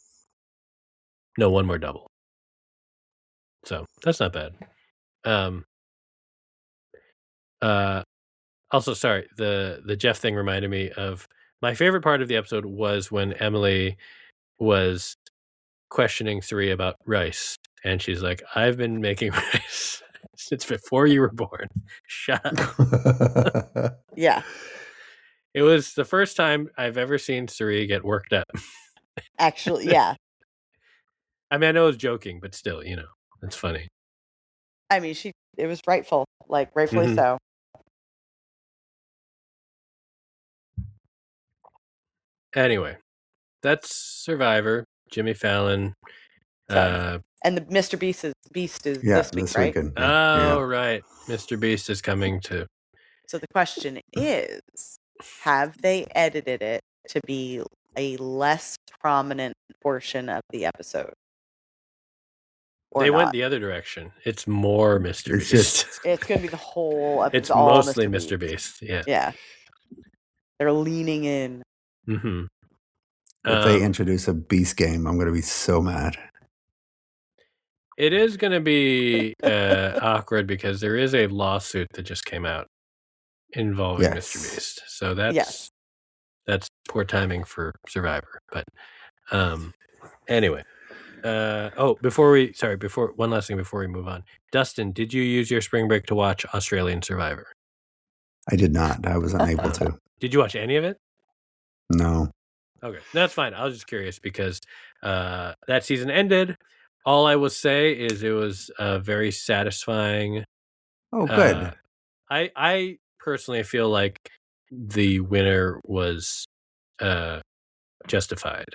Speaker 2: No, one more double. So that's not bad. Also, sorry, the Jeff thing reminded me of my favorite part of the episode was when Emily was questioning Suri about rice, and she's like, "I've been making rice since before you were born. Shut up."
Speaker 1: Yeah.
Speaker 2: It was the first time I've ever seen Suri get worked up.
Speaker 1: Actually, yeah.
Speaker 2: I mean, I know I was joking, but still, it's funny.
Speaker 1: I mean, it was rightful, rightfully
Speaker 2: Mhm.
Speaker 1: so.
Speaker 2: Anyway, that's Survivor. Jimmy Fallon.
Speaker 1: So, and the Mr. Beast is this week, right?
Speaker 3: weekend.
Speaker 2: Oh, right. Mr. Beast is coming to.
Speaker 1: So the question is, have they edited it to be a less prominent portion of the episode? Or
Speaker 2: They
Speaker 1: not?
Speaker 2: went the other direction. It's more Mr.
Speaker 3: It's
Speaker 2: Beast.
Speaker 1: It's going to be the whole episode.
Speaker 2: It's mostly Mr. Beast. Yeah.
Speaker 1: Yeah. They're leaning in.
Speaker 2: Mm-hmm.
Speaker 3: If they introduce a Beast game, I'm going to be so mad.
Speaker 2: It is going to be awkward because there is a lawsuit that just came out involving Mr. Beast. So that's poor timing for Survivor. But anyway. One last thing before we move on. Dustin, did you use your spring break to watch Australian Survivor?
Speaker 3: I did not. I was unable to.
Speaker 2: Did you watch any of it?
Speaker 3: No.
Speaker 2: Okay, that's fine. I was just curious because that season ended. All I will say is it was very satisfying.
Speaker 3: Oh, good.
Speaker 2: I personally feel like the winner was justified,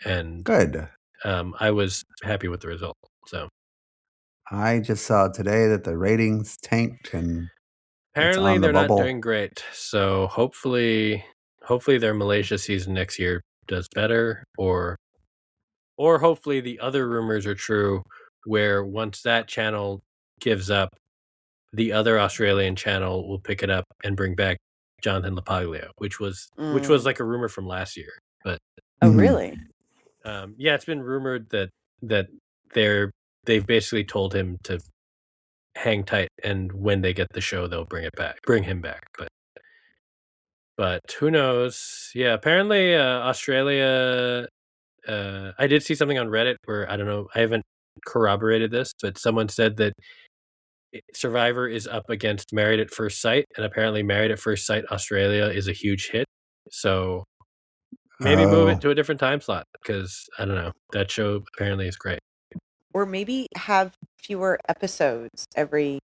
Speaker 2: and
Speaker 3: good.
Speaker 2: I was happy with the result. So
Speaker 3: I just saw today that the ratings tanked, and
Speaker 2: apparently they're not doing great. So hopefully their Malaysia season next year does better, or hopefully the other rumors are true, where once that channel gives up, the other Australian channel will pick it up and bring back Jonathan LaPaglia, which was like a rumor from last year. But
Speaker 1: really?
Speaker 2: Yeah, it's been rumored that they've basically told him to hang tight, and when they get the show, they'll bring him back. But who knows? Yeah, apparently Australia. I did see something on Reddit where I don't know. I haven't corroborated this, but someone said that Survivor is up against Married at First Sight, and apparently Married at First Sight Australia is a huge hit. So maybe move it to a different time slot, because I don't know. That show apparently is great.
Speaker 1: Or maybe have fewer episodes every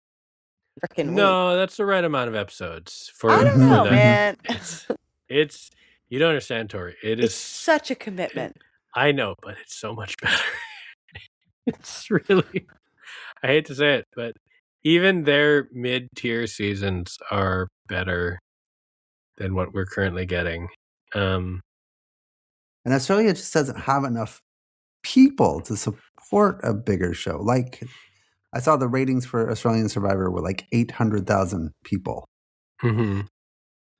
Speaker 1: freaking week.
Speaker 2: No, that's the right amount of episodes for.
Speaker 1: I don't know, man.
Speaker 2: It's you don't understand, Tori. It's
Speaker 1: such a commitment.
Speaker 2: I know, but it's so much better. It's really. I hate to say it, but even their mid-tier seasons are better than what we're currently getting.
Speaker 3: And Australia just doesn't have enough people to support a bigger show. Like, I saw the ratings for Australian Survivor were like 800,000 people.
Speaker 2: Mm-hmm.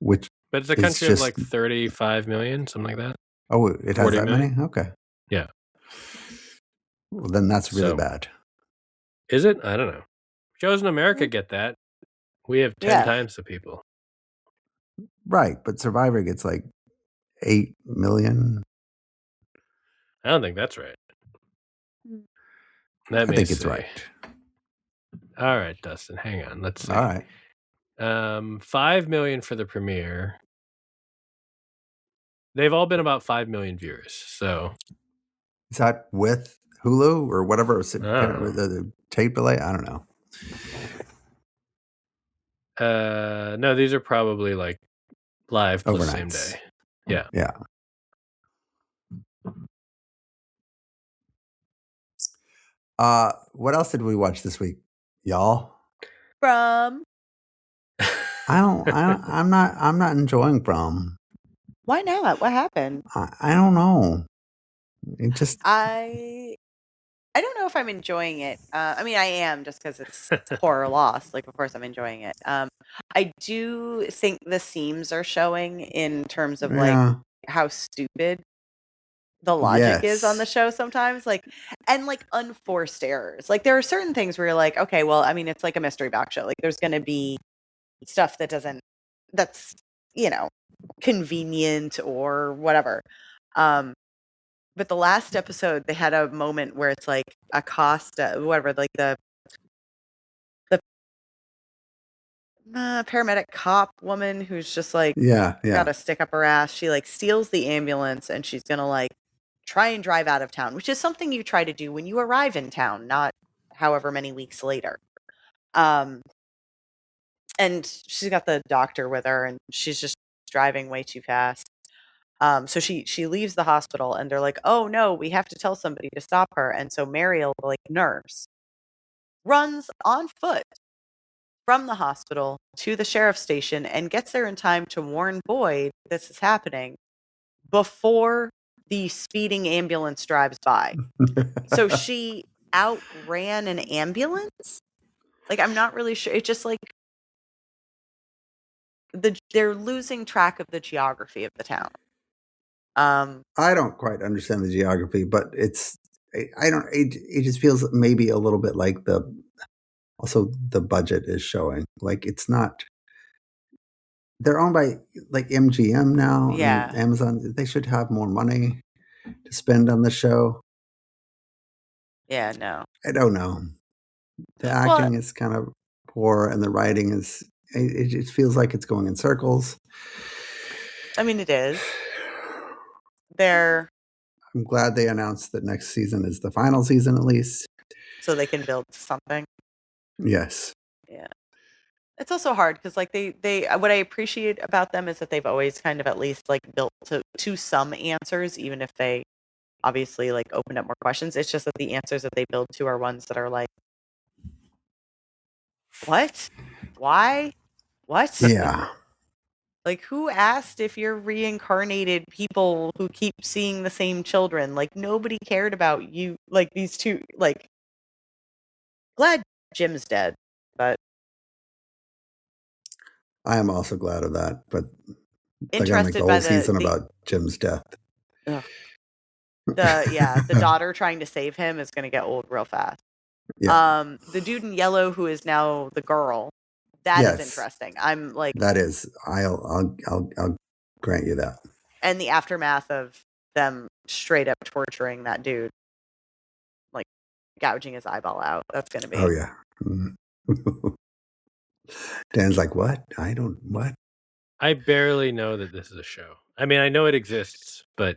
Speaker 3: But
Speaker 2: it's a country of like 35 million, something like that.
Speaker 3: Oh, it has that many? Okay.
Speaker 2: Yeah.
Speaker 3: Well, then that's really bad.
Speaker 2: Is it? I don't know. Shows in America get that. We have 10 times the people.
Speaker 3: Right, but Survivor gets like 8 million.
Speaker 2: I don't think that's right.
Speaker 3: I think it's right.
Speaker 2: All right, Dustin, hang on. Let's see.
Speaker 3: All right.
Speaker 2: 5 million for the premiere. They've all been about 5 million viewers. So
Speaker 3: is that with Hulu or whatever? The tape delay? I don't know.
Speaker 2: No, these are probably like live plus same day. Yeah.
Speaker 3: Yeah. What else did we watch this week, y'all?
Speaker 1: From.
Speaker 3: I'm not enjoying From.
Speaker 1: Why not? What happened?
Speaker 3: I don't know. It just
Speaker 1: I don't know if I'm enjoying it. I mean, I am, just because it's horror lost. Like, of course, I'm enjoying it. I do think the seams are showing in terms of like
Speaker 3: yeah.
Speaker 1: how stupid the logic is on the
Speaker 3: Yes.
Speaker 1: show sometimes, like, and like unforced errors. Like, there are certain things where you're like, okay, well, I mean, it's like a mystery box show. Like, there's going to be stuff that's convenient or whatever. But the last episode, they had a moment where it's like Acosta, whatever, like the paramedic cop woman who's just like
Speaker 3: Yeah.
Speaker 1: got
Speaker 3: Yeah.
Speaker 1: a stick up her ass. She like steals the ambulance and she's gonna like try and drive out of town, which is something you try to do when you arrive in town, not however many weeks later. And she's got the doctor with her, and she's just driving way too fast. So she leaves the hospital, and they're like, "Oh no, we have to tell somebody to stop her." And so Mariel, the like nurse, runs on foot from the hospital to the sheriff's station and gets there in time to warn Boyd this is happening before the speeding ambulance drives by. So she outran an ambulance? Like, I'm not really sure. It's just like they're losing track of the geography of the town.
Speaker 3: I don't quite understand the geography, but I don't. It just feels maybe a little bit like also the budget is showing. Like it's not. They're owned by like MGM now.
Speaker 1: Yeah.
Speaker 3: And Amazon. They should have more money to spend on the show.
Speaker 1: Yeah, no.
Speaker 3: I don't know. The acting is kind of poor, and the writing is. It just feels like it's going in circles.
Speaker 1: I mean, it is.
Speaker 3: I'm glad they announced that next season is the final season, at least.
Speaker 1: So they can build something.
Speaker 3: Yes.
Speaker 1: Yeah. It's also hard because like they what I appreciate about them is that they've always kind of at least like built to some answers, even if they obviously like open up more questions. It's just that the answers that they build to are ones that are like, what? Why? What?
Speaker 3: Yeah.
Speaker 1: Like, who asked if you're reincarnated people who keep seeing the same children? Like, nobody cared about you. Like, these two, like, glad Jim's dead, but.
Speaker 3: I am also glad of that, but they're going to make the
Speaker 1: Interested by
Speaker 3: whole season about Jim's death.
Speaker 1: The daughter trying to save him is going to get old real fast.
Speaker 3: Yeah.
Speaker 1: The dude in yellow who is now the girl, that is interesting. I'm like,
Speaker 3: that is. I'll grant you that.
Speaker 1: And the aftermath of them straight up torturing that dude, like gouging his eyeball out. That's going to be.
Speaker 3: Oh yeah. Mm-hmm. Dan's like, what? What?
Speaker 2: I barely know that this is a show. I mean, I know it exists, but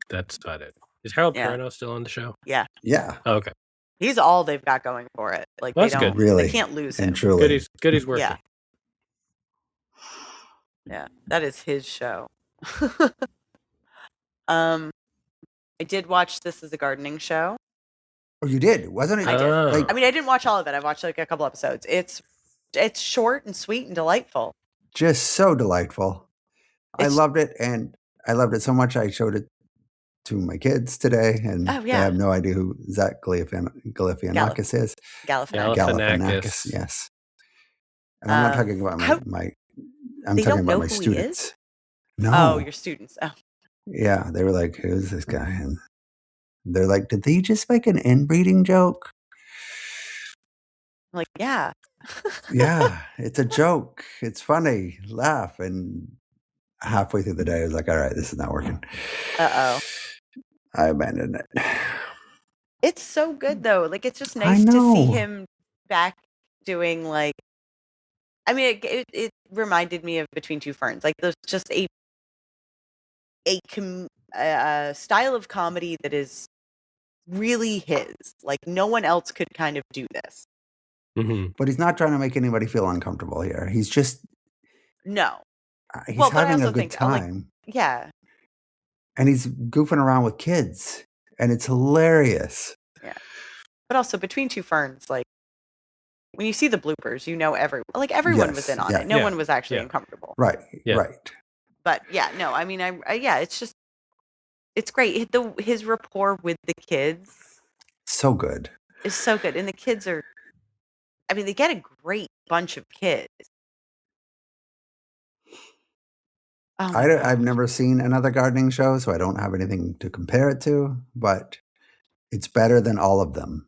Speaker 2: that's about it. Is Harold Perrineau still on the show?
Speaker 1: Yeah.
Speaker 3: Yeah.
Speaker 2: Oh, okay.
Speaker 1: He's all they've got going for it. Like
Speaker 2: well, that's good.
Speaker 3: Really,
Speaker 1: they can't lose him.
Speaker 3: Truly.
Speaker 2: Good he's working.
Speaker 1: Yeah, that is his show. I did watch This Is a Gardening Show.
Speaker 3: Oh, you did? Wasn't it?
Speaker 1: I did.
Speaker 3: Like,
Speaker 1: I mean, I didn't watch all of it. I watched like a couple episodes. It's short and sweet and delightful.
Speaker 3: Just so delightful. I loved it, and I loved it so much I showed it to my kids today, and they have no idea who Zach Galifianakis is.
Speaker 1: Galifianakis.
Speaker 3: Yes. And I'm not talking about I'm talking about my students. No.
Speaker 1: Oh, your students. Oh.
Speaker 3: Yeah, they were like, "Who's this guy?" And they're like, "Did they just make an inbreeding joke?"
Speaker 1: I'm like, yeah.
Speaker 3: Yeah, it's a joke. It's funny. Laugh. And halfway through the day, I was like, all right, this is not working.
Speaker 1: Uh-oh.
Speaker 3: I abandoned it.
Speaker 1: It's so good, though. Like, it's just nice to see him back doing, like, I mean, it reminded me of Between Two Ferns. Like, there's just a style of comedy that is really his. Like, no one else could kind of do this.
Speaker 3: Mm-hmm. But he's not trying to make anybody feel uncomfortable here. He's just he's having a good time.
Speaker 1: Like, yeah.
Speaker 3: And he's goofing around with kids, and it's hilarious.
Speaker 1: Yeah. But also Between Two Ferns, like when you see the bloopers, everyone was in on it. No one was actually uncomfortable.
Speaker 3: Right. Yeah. Right.
Speaker 1: But yeah, no, I mean, it's just It's great. His rapport with the kids
Speaker 3: So good.
Speaker 1: is so good. And the kids are, I mean, they get a great bunch of kids. Oh my
Speaker 3: I've
Speaker 1: gosh.
Speaker 3: never seen another gardening show, so I don't have anything to compare it to, but it's better than all of them.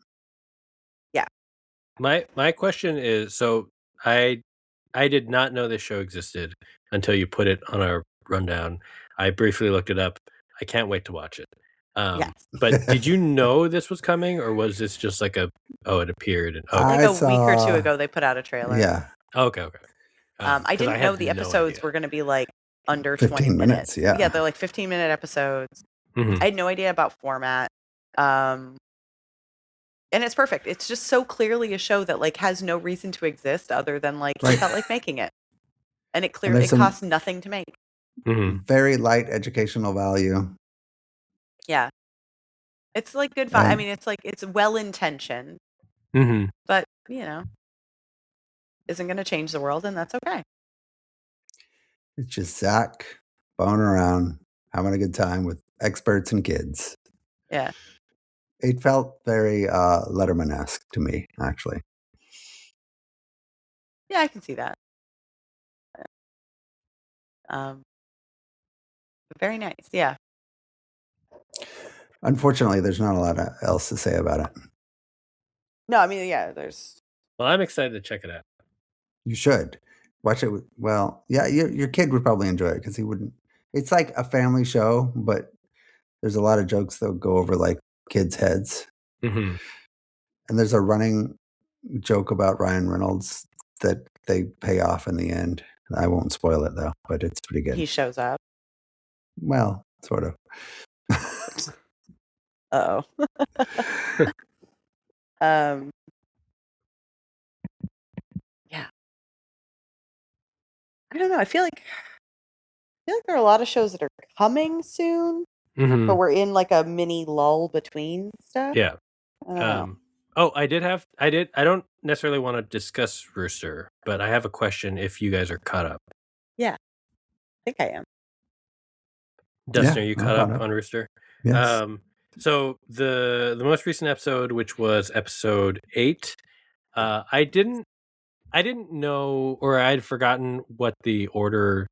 Speaker 2: My question is, so I did not know this show existed until you put it on our rundown. I briefly looked it up. I can't wait to watch it.
Speaker 1: Yes.
Speaker 2: But did you know this was coming, or was this just like it appeared? And,
Speaker 1: Like
Speaker 3: I
Speaker 1: a week or
Speaker 3: saw-
Speaker 1: two ago, they put out a trailer.
Speaker 3: Yeah.
Speaker 2: okay.
Speaker 1: I
Speaker 2: 'Cause
Speaker 1: didn't
Speaker 2: had
Speaker 1: know the
Speaker 2: no
Speaker 1: episodes
Speaker 2: idea.
Speaker 1: were going to be like under
Speaker 3: 15
Speaker 1: 20
Speaker 3: minutes, yeah.
Speaker 1: Yeah, they're like 15-minute episodes.
Speaker 2: Mhm.
Speaker 1: I had no idea about format. And it's perfect. It's just so clearly a show that like has no reason to exist other than like he
Speaker 3: Right.
Speaker 1: felt like making it. And it
Speaker 3: And there's some-
Speaker 1: costs nothing to make.
Speaker 2: Mhm.
Speaker 3: Very light educational value.
Speaker 1: Yeah. It's like good vibe. I
Speaker 3: And-
Speaker 1: mean, it's like it's well intentioned,
Speaker 2: Mhm.
Speaker 1: but isn't going to change the world, and that's okay.
Speaker 3: It's just Zach boning around, having a good time with experts and kids.
Speaker 1: Yeah.
Speaker 3: It felt very Letterman-esque to me, actually.
Speaker 1: Yeah, I can see that. Very nice. Yeah.
Speaker 3: Unfortunately, there's not a lot else to say about it.
Speaker 1: No, I mean, yeah, there's.
Speaker 2: Well, I'm excited to check it out.
Speaker 3: You should watch it. Well, yeah, your kid would probably enjoy it because he wouldn't. It's like a family show, but there's a lot of jokes that go over like kids' heads.
Speaker 2: Mhm.
Speaker 3: And there's a running joke about Ryan Reynolds that they pay off in the end. I won't spoil it though, but it's pretty good.
Speaker 1: He shows up.
Speaker 3: Well, sort of.
Speaker 1: Uh-oh. Yeah. I don't know. I feel like there are a lot of shows that are coming soon,
Speaker 2: Mhm.
Speaker 1: but we're in like a mini lull between stuff.
Speaker 2: Yeah.
Speaker 1: I don't know.
Speaker 2: I don't necessarily want to discuss Rooster, but I have a question if you guys are caught up.
Speaker 1: I think I am.
Speaker 2: Dustin,
Speaker 3: Yeah,
Speaker 2: are you
Speaker 3: I'm
Speaker 2: caught
Speaker 3: caught
Speaker 2: up
Speaker 3: up.
Speaker 2: on Rooster?
Speaker 3: Yes.
Speaker 2: So the most recent episode, which was episode 8, I didn't know, or I had forgotten what the order,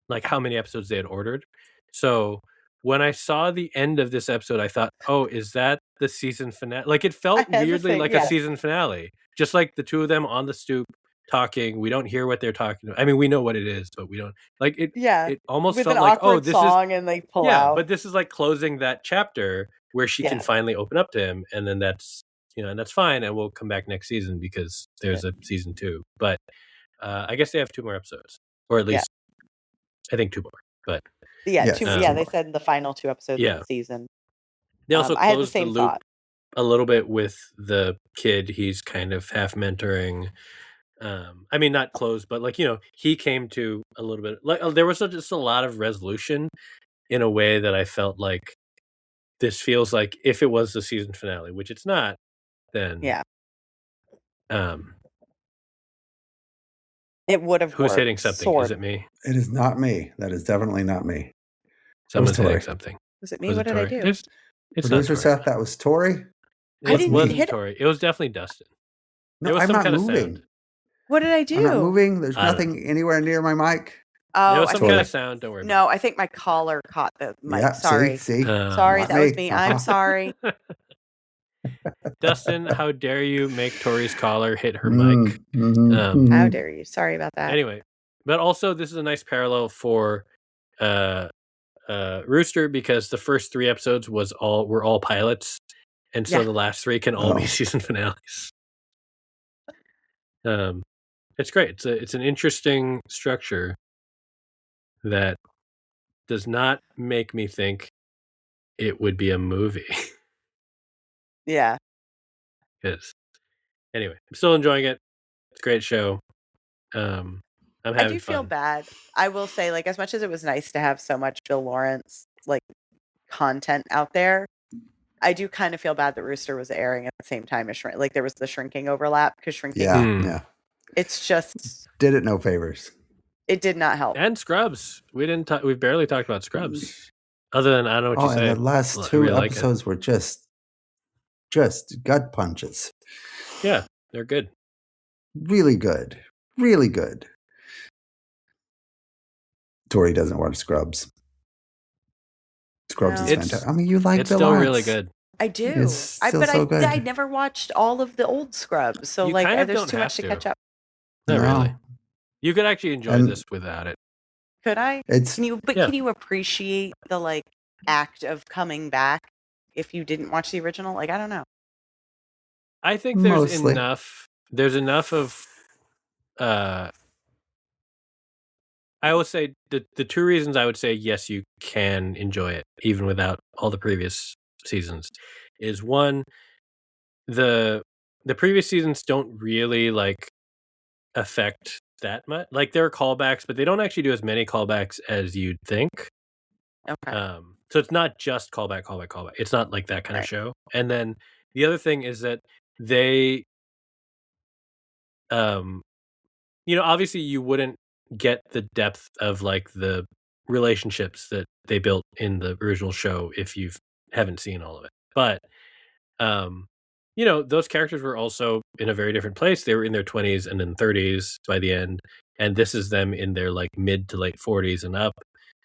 Speaker 2: like how many episodes they had ordered. So when I saw the end of this episode, I thought, "Oh, is that the season finale?" Like it felt
Speaker 1: I had the
Speaker 2: weirdly
Speaker 1: same-
Speaker 2: like
Speaker 1: yeah.
Speaker 2: a season finale, just like the two of them on the stoop talking. We don't hear what they're talking about. I mean, we know what it is, but we don't like it.
Speaker 1: Yeah.
Speaker 2: It almost
Speaker 1: With
Speaker 2: felt
Speaker 1: an
Speaker 2: like,
Speaker 1: awkward
Speaker 2: "Oh, this is."
Speaker 1: song and they pull out.
Speaker 2: But this is like closing that chapter where she can
Speaker 1: Yeah.
Speaker 2: finally open up to him, and then that's and that's fine, and we'll come back next season because there's a season 2. But I guess they have 2 more episodes, or at least I think 2 more. But
Speaker 1: Yeah,
Speaker 3: Yes,
Speaker 1: two,
Speaker 2: two
Speaker 1: yeah, they
Speaker 3: more.
Speaker 1: said the final 2 episodes
Speaker 2: Yeah.
Speaker 1: of the season.
Speaker 2: they also
Speaker 1: I had the
Speaker 2: closed the
Speaker 1: same
Speaker 2: loop
Speaker 1: thought.
Speaker 2: a little bit with the kid he's kind of half mentoring. I mean, not closed, but like he came to a little bit. Like there was just a lot of resolution in a way that I felt like this feels like if it was the season finale, which it's not, then
Speaker 1: Yeah.
Speaker 2: Um,
Speaker 1: It would have
Speaker 2: who's
Speaker 1: worked.
Speaker 2: hitting something?
Speaker 1: Sort
Speaker 2: Is it me?
Speaker 3: It is not me. That is definitely not me.
Speaker 2: Someone's hitting
Speaker 3: Tori.
Speaker 2: something.
Speaker 1: Was it me?
Speaker 2: Was
Speaker 1: What
Speaker 2: it
Speaker 1: did I
Speaker 2: Tori?
Speaker 1: do?
Speaker 2: It's not
Speaker 3: Producer
Speaker 2: Tori.
Speaker 3: Seth, that was Tori.
Speaker 1: I
Speaker 2: It
Speaker 1: didn't
Speaker 2: wasn't
Speaker 1: hit it.
Speaker 2: Tori. It was definitely Dustin.
Speaker 3: No,
Speaker 2: There was
Speaker 3: I'm
Speaker 2: some
Speaker 3: not
Speaker 2: kind of
Speaker 3: moving.
Speaker 2: sound.
Speaker 1: What did I do?
Speaker 3: I'm not moving. There's
Speaker 2: I don't
Speaker 3: nothing anywhere near my mic.
Speaker 1: Oh,
Speaker 2: There was
Speaker 1: I
Speaker 2: some
Speaker 1: think
Speaker 2: kind
Speaker 1: I-
Speaker 2: of sound. Don't worry.
Speaker 1: no, I think my collar caught the mic.
Speaker 3: Yeah,
Speaker 1: Sorry.
Speaker 3: See?
Speaker 1: Sorry,
Speaker 3: Not
Speaker 1: that was
Speaker 3: me.
Speaker 1: me. I'm sorry.
Speaker 2: Dustin, how dare you make Tori's collar hit her mic?
Speaker 1: How dare you? Sorry about that.
Speaker 2: Anyway, but also this is a nice parallel for Rooster because the first 3 episodes were all pilots, and so
Speaker 1: Yeah.
Speaker 2: the last 3 can all be
Speaker 3: Oh.
Speaker 2: season finales. It's great. It's an interesting structure that does not make me think it would be a movie.
Speaker 1: Yeah.
Speaker 2: Because anyway, I'm still enjoying it. It's a great show. I'm having
Speaker 1: I do feel
Speaker 2: fun.
Speaker 1: bad. I will say, like, as much as it was nice to have so much Bill Lawrence like content out there, I do kind of feel bad that Rooster was airing at the same time as Shrink. Like there was the Shrinking overlap because Shrinking.
Speaker 3: Yeah,
Speaker 2: Hmm.
Speaker 3: yeah.
Speaker 1: It's just
Speaker 3: Did it no favors.
Speaker 1: it did not help.
Speaker 2: And Scrubs. We've barely talked about Scrubs. Other than I don't know what you say.
Speaker 3: And the last
Speaker 2: I
Speaker 3: two
Speaker 2: really like it.
Speaker 3: episodes were just gut punches.
Speaker 2: Yeah, they're good.
Speaker 3: Really good. Really good. Tori doesn't watch Scrubs. Scrubs is fantastic. I mean, you like
Speaker 2: it's
Speaker 3: Bill
Speaker 2: still
Speaker 3: Lawrence.
Speaker 2: really good.
Speaker 1: I do.
Speaker 3: It's still so good.
Speaker 1: I never watched all of the old Scrubs, so
Speaker 2: You
Speaker 1: like
Speaker 2: kind of
Speaker 1: there's
Speaker 2: don't
Speaker 1: too
Speaker 2: have
Speaker 1: much to
Speaker 2: to.
Speaker 1: catch up.
Speaker 2: Not
Speaker 3: No.
Speaker 2: really. You could actually enjoy this without it.
Speaker 1: Could I?
Speaker 3: It's
Speaker 1: Can you appreciate the like act of coming back if you didn't watch the original? Like I don't know.
Speaker 2: I think there's
Speaker 3: Mostly.
Speaker 2: enough. There's enough of. I will say the two reasons I would say yes, you can enjoy it even without all the previous seasons, is one, the previous seasons don't really like affect that much. Like there are callbacks, but they don't actually do as many callbacks as you'd think.
Speaker 1: Okay.
Speaker 2: So it's not just callback. It's not like that kind of show. And then the other thing is that they, obviously you wouldn't get the depth of like the relationships that they built in the original show if you haven't seen all of it. But, those characters were also in a very different place. They were in their 20s and then 30s by the end. And this is them in their like mid to late 40s and up.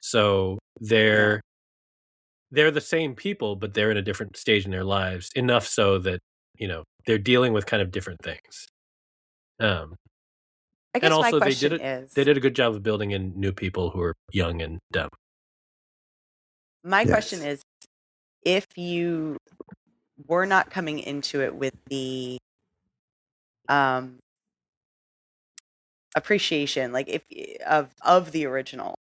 Speaker 2: So they're the same people, but they're in a different stage in their lives, enough so that, they're dealing with kind of different things.
Speaker 1: I guess
Speaker 2: and also
Speaker 1: my question
Speaker 2: they did a good job of building in new people who are young and dumb.
Speaker 1: My question is, if you were not coming into it with the appreciation, like if of the original,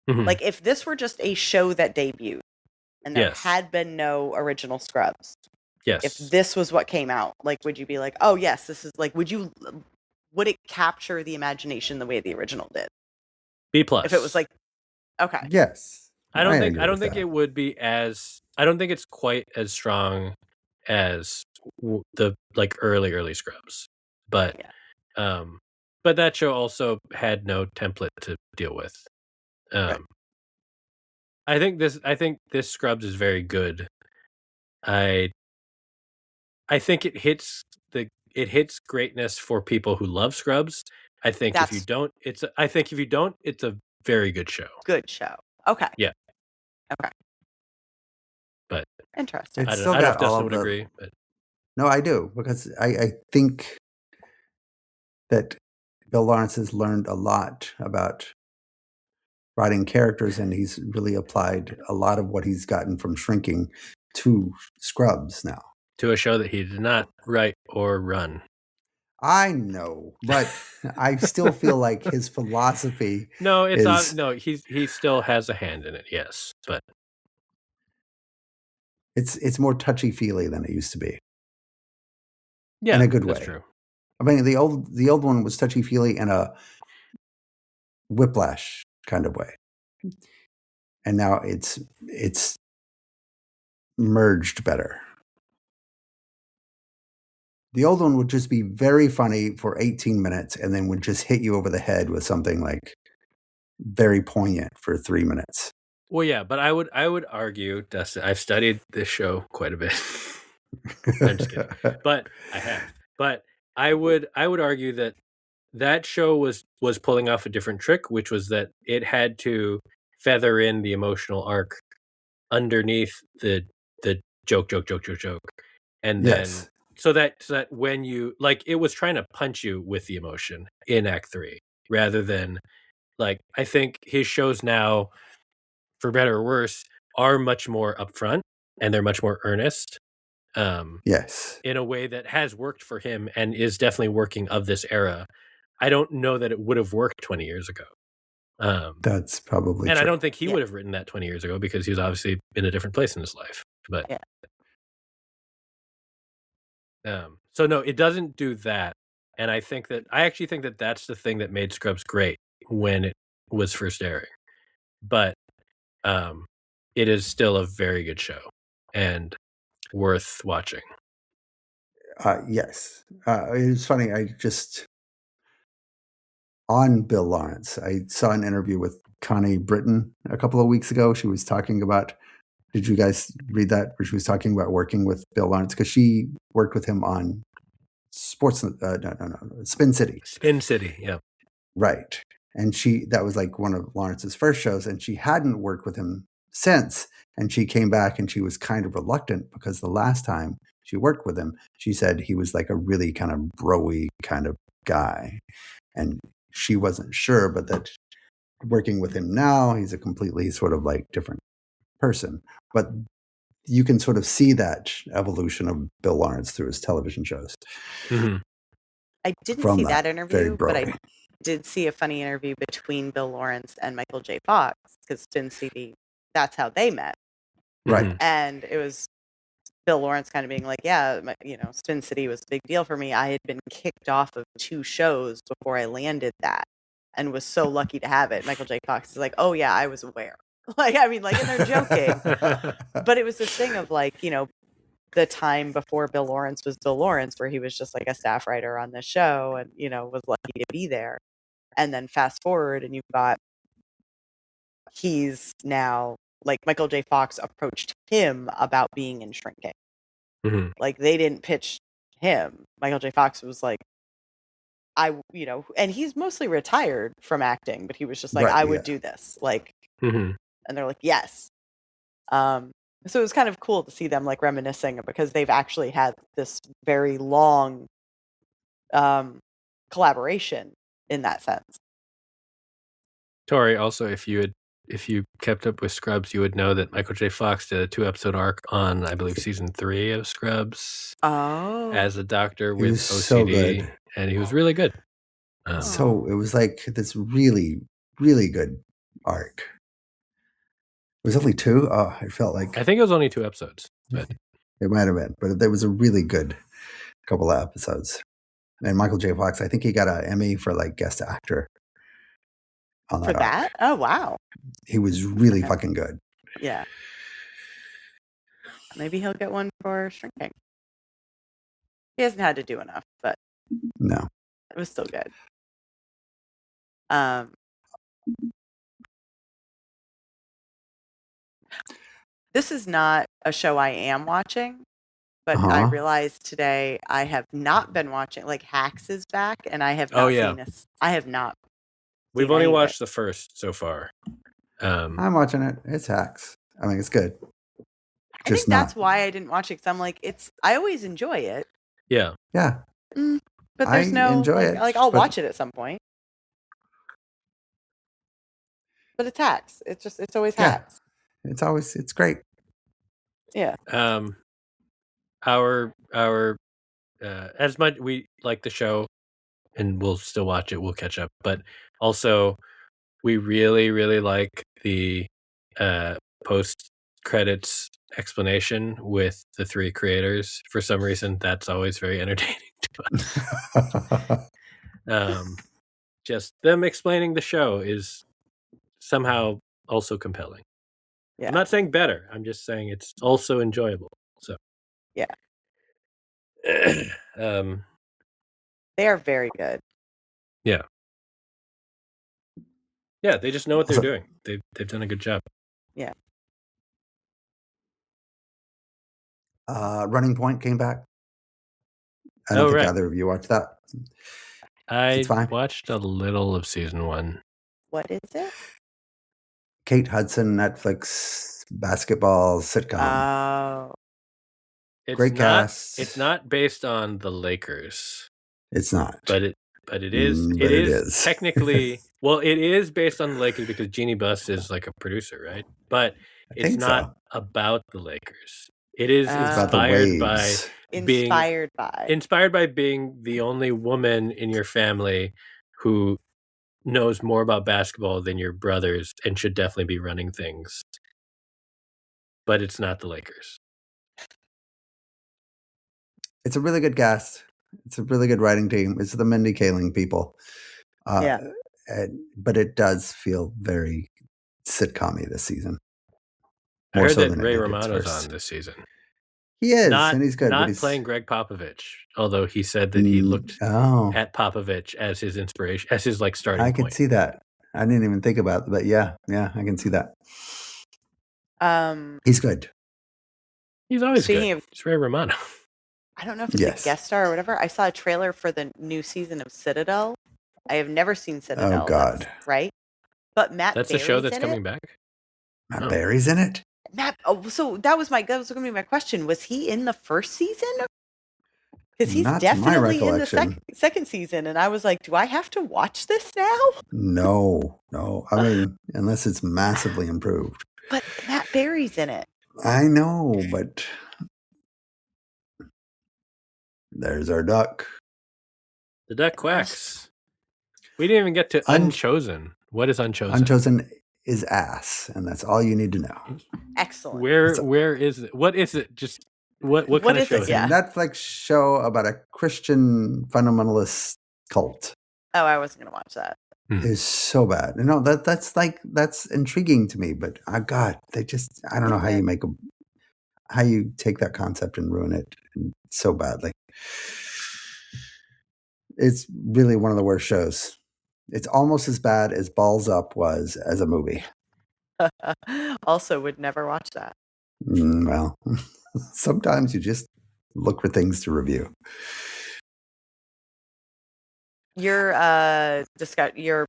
Speaker 1: like if this were just a show that debuted and there had been no original Scrubs, if this was what came out, like would you be like, oh yes, this is like, would it capture the imagination the way the original did?
Speaker 2: B+.
Speaker 1: If it was like, okay.
Speaker 3: Yes.
Speaker 2: I don't think it would be as, I don't think it's quite as strong as the like early Scrubs, but that show also had no template to deal with. I think this Scrubs is very good. I think it hits greatness for people who love Scrubs. I think if you don't, it's a very good show.
Speaker 1: Good show. Okay.
Speaker 2: Yeah.
Speaker 1: Okay.
Speaker 2: But
Speaker 1: interesting.
Speaker 3: It's
Speaker 2: I don't know if Dustin would agree. But
Speaker 3: no, I do, because I think that Bill Lawrence has learned a lot about writing characters, and he's really applied a lot of what he's gotten from Shrinking to Scrubs now. To
Speaker 2: a show that he did not write or run.
Speaker 3: I know, but I still feel like his philosophy.
Speaker 2: No, it's not. No, he still has a hand in it. Yes, but
Speaker 3: it's more touchy feely than it used to be.
Speaker 2: Yeah,
Speaker 3: in a good way.
Speaker 2: That's true.
Speaker 3: I mean, the old one was touchy feely in a Whiplash kind of way, and now it's merged better. The old one would just be very funny for 18 minutes and then would just hit you over the head with something like very poignant for 3 minutes.
Speaker 2: Well, yeah, but I would argue, Dustin, I've studied this show quite a bit. I'm just kidding. But I have. But I would argue that show was pulling off a different trick, which was that it had to feather in the emotional arc underneath the joke. And then so that when you like, it was trying to punch you with the emotion in Act 3 rather than like, I think his shows now, for better or worse, are much more upfront and they're much more earnest.
Speaker 3: Yes.
Speaker 2: In a way that has worked for him and is definitely working of this era. I don't know that it would have worked 20 years ago.
Speaker 3: That's probably
Speaker 2: and
Speaker 3: true.
Speaker 2: I don't think he would have written that 20 years ago because he was obviously in a different place in his life. But so no, it doesn't do that. And I actually think that that's the thing that made Scrubs great when it was first airing. But it is still a very good show and worth watching.
Speaker 3: Yes. It was funny. I just, on Bill Lawrence, I saw an interview with Connie Britton a couple of weeks ago. She was talking about Did you guys read that where she was talking about working with Bill Lawrence? Because she worked with him on Sports, Spin City.
Speaker 2: Spin City, yeah.
Speaker 3: Right. And that was like one of Lawrence's first shows, and she hadn't worked with him since. And she came back and she was kind of reluctant because the last time she worked with him, she said he was like a really kind of bro-y kind of guy. And she wasn't sure, but that working with him now, he's a completely sort of like different person. But you can sort of see that evolution of Bill Lawrence through his television shows.
Speaker 2: Mm-hmm.
Speaker 1: I didn't see that interview, but I did see a funny interview between Bill Lawrence and Michael J. Fox, because Spin City, that's how they met.
Speaker 3: Right.
Speaker 1: And it was Bill Lawrence kind of being like, yeah, Spin City was a big deal for me. I had been kicked off of 2 shows before I landed that and was so lucky to have it. Michael J. Fox is like, oh yeah, I was aware. And they're joking. But it was this thing of the time before Bill Lawrence was Bill Lawrence, where he was just like a staff writer on the show and, was lucky to be there. And then fast forward and you've got, he's now, like, Michael J. Fox approached him about being in Shrinking.
Speaker 2: Mm-hmm.
Speaker 1: Like, they didn't pitch him. Michael J. Fox was like, and he's mostly retired from acting, but he was just like, I would do this. Like,
Speaker 2: mm-hmm.
Speaker 1: And they're like, yes. So it was kind of cool to see them like reminiscing, because they've actually had this very long collaboration in that sense.
Speaker 2: Tori, also, if you kept up with Scrubs, you would know that Michael J. Fox did a 2-episode arc on, I believe, season 3 of Scrubs.
Speaker 1: Oh,
Speaker 2: as a doctor with OCD,
Speaker 3: so good.
Speaker 2: And he was really good.
Speaker 3: So it was like this really, really good arc. It was only 2. Oh, I felt like
Speaker 2: I think it was only 2 episodes, but
Speaker 3: it might have been. But there was a really good couple of episodes. And Michael J. Fox, I think he got an Emmy for like guest actor on that.
Speaker 1: For that?
Speaker 3: Arc.
Speaker 1: Oh wow!
Speaker 3: He was really fucking good.
Speaker 1: Yeah. Maybe he'll get one for Shrinking. He hasn't had to do enough, but
Speaker 3: no,
Speaker 1: it was still good. This is not a show I am watching, but I realized today I have not been watching. Like, Hacks is back, and I have not seen this. I have not.
Speaker 2: We've only watched the first so far.
Speaker 3: I'm watching it. It's Hacks. I mean, it's good.
Speaker 1: I think that's why I didn't watch it, because I'm like, I always enjoy it.
Speaker 2: Yeah.
Speaker 3: Yeah.
Speaker 1: But there's
Speaker 3: enjoy it.
Speaker 1: Like, I'll watch it at some point. But it's Hacks. It's always Hacks.
Speaker 3: It's great.
Speaker 1: Yeah.
Speaker 2: Our as much we like the show and we'll still watch it, we'll catch up, but also we really, really like the post credits explanation with the 3 creators. For some reason, that's always very entertaining to us. Just them explaining the show is somehow also compelling. Yeah. I'm not saying better. I'm just saying it's also enjoyable. So
Speaker 1: yeah. They are very good.
Speaker 2: Yeah. Yeah, they just know what they're doing. They've done a good job.
Speaker 1: Yeah.
Speaker 3: Running Point came back. I don't think either of you watched that.
Speaker 2: I watched a little of season 1.
Speaker 1: What is it?
Speaker 3: Kate Hudson, Netflix basketball sitcom.
Speaker 1: Oh.
Speaker 3: Great cast.
Speaker 2: It's not based on the Lakers.
Speaker 3: It's not.
Speaker 2: But it is. It is technically. Well, it is based on the Lakers because Jeannie Buss is like a producer, right? But it's not about the Lakers. It is inspired by being the only woman in your family who knows more about basketball than your brothers and should definitely be running things. But it's not the Lakers.
Speaker 3: It's a really good cast. It's a really good writing team. It's the Mindy Kaling people. But it does feel very sitcom-y this season.
Speaker 2: I heard that Ray Romano's on this season.
Speaker 3: He is, and he's good.
Speaker 2: Not playing Greg Popovich, although he said that he looked at Popovich as his inspiration, as his like starting point.
Speaker 3: I could see that. I didn't even think about it, but yeah, I can see that. He's good.
Speaker 2: He's always
Speaker 1: Speaking
Speaker 2: good.
Speaker 1: of-
Speaker 2: It's Ray Romano.
Speaker 1: I don't know if it's
Speaker 3: Yes.
Speaker 1: a guest star or whatever. I saw a trailer for the new season of Citadel. I have never seen Citadel.
Speaker 3: Oh, God.
Speaker 1: That's right. But Matt
Speaker 2: That's the
Speaker 1: Berry's
Speaker 2: show that's
Speaker 1: in
Speaker 2: coming
Speaker 1: it.
Speaker 2: back.
Speaker 3: Matt
Speaker 2: Oh.
Speaker 3: Berry's in it?
Speaker 1: So that was going to be my question. Was he in the first season? Because he's
Speaker 3: Not to my
Speaker 1: definitely in the
Speaker 3: recollection.
Speaker 1: second season. And I was like, do I have to watch this now?
Speaker 3: No. I mean, unless it's massively improved.
Speaker 1: But Matt Berry's in it.
Speaker 3: I know, but there's our duck.
Speaker 2: The duck quacks. We didn't even get to Unchosen. What is Unchosen?
Speaker 3: Unchosen is ass, and that's all you need to know.
Speaker 1: Excellent.
Speaker 2: Where is it? What is it? Just what kind of
Speaker 1: is
Speaker 2: show
Speaker 1: it?
Speaker 2: is
Speaker 1: Yeah.
Speaker 3: It's a Netflix show about a Christian fundamentalist cult.
Speaker 1: Oh, I wasn't going to watch that.
Speaker 3: Is so bad. No, that's intriguing to me, but God, I don't know how you take that concept and ruin it so badly. It's really one of the worst shows. It's almost as bad as Balls Up was as a movie.
Speaker 1: Also would never watch that.
Speaker 3: Well, sometimes you just look for things to review.
Speaker 1: Your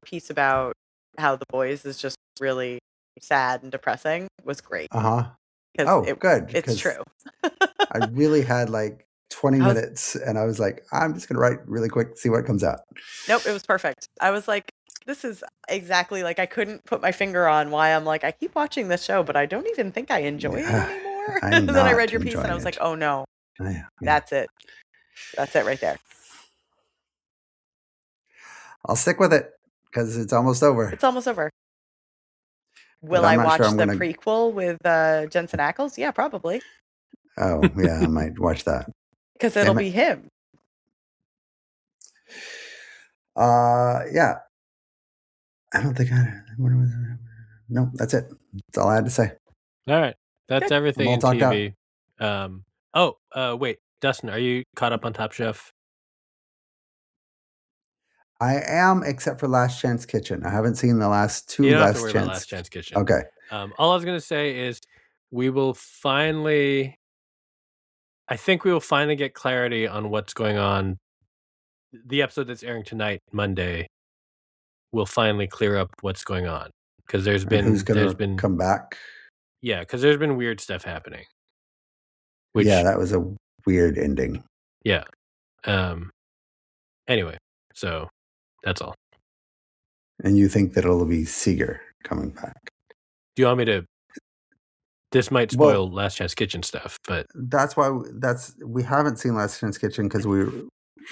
Speaker 1: piece about how The Boys is just really sad and depressing was great.
Speaker 3: Oh, good.
Speaker 1: It's true.
Speaker 3: I really had like 20 minutes and I was like, I'm just going to write really quick, see what comes out.
Speaker 1: Nope, it was perfect. I was like, this is exactly like I couldn't put my finger on why I'm like, I keep watching this show, but I don't even think I enjoy it anymore. And then I read your piece and I was like, oh no, that's it. That's it right there.
Speaker 3: I'll stick with it because it's almost over.
Speaker 1: It's almost over. Will I watch the prequel with Jensen Ackles? Yeah, probably.
Speaker 3: Oh, yeah, I might watch that.
Speaker 1: Because it'll be him.
Speaker 3: Yeah. I don't think no, that's it. That's all I had to say.
Speaker 2: All right. That's everything in TV. Wait, Dustin, are you caught up on Top Chef?
Speaker 3: I am, except for Last Chance Kitchen. I haven't seen the last two.
Speaker 2: You don't have to worry about Last Chance Kitchen.
Speaker 3: Okay.
Speaker 2: All I was going to say is I think we will finally get clarity on what's going on. The episode that's airing tonight, Monday, will finally clear up what's going on. Because there's been
Speaker 3: come back.
Speaker 2: Yeah, because there's been weird stuff happening.
Speaker 3: That was a weird ending.
Speaker 2: Yeah. Anyway, so that's all.
Speaker 3: And you think that it'll be Seeger coming back?
Speaker 2: Do you want me to? This might spoil Last Chance Kitchen stuff, but
Speaker 3: that's why we haven't seen Last Chance Kitchen because we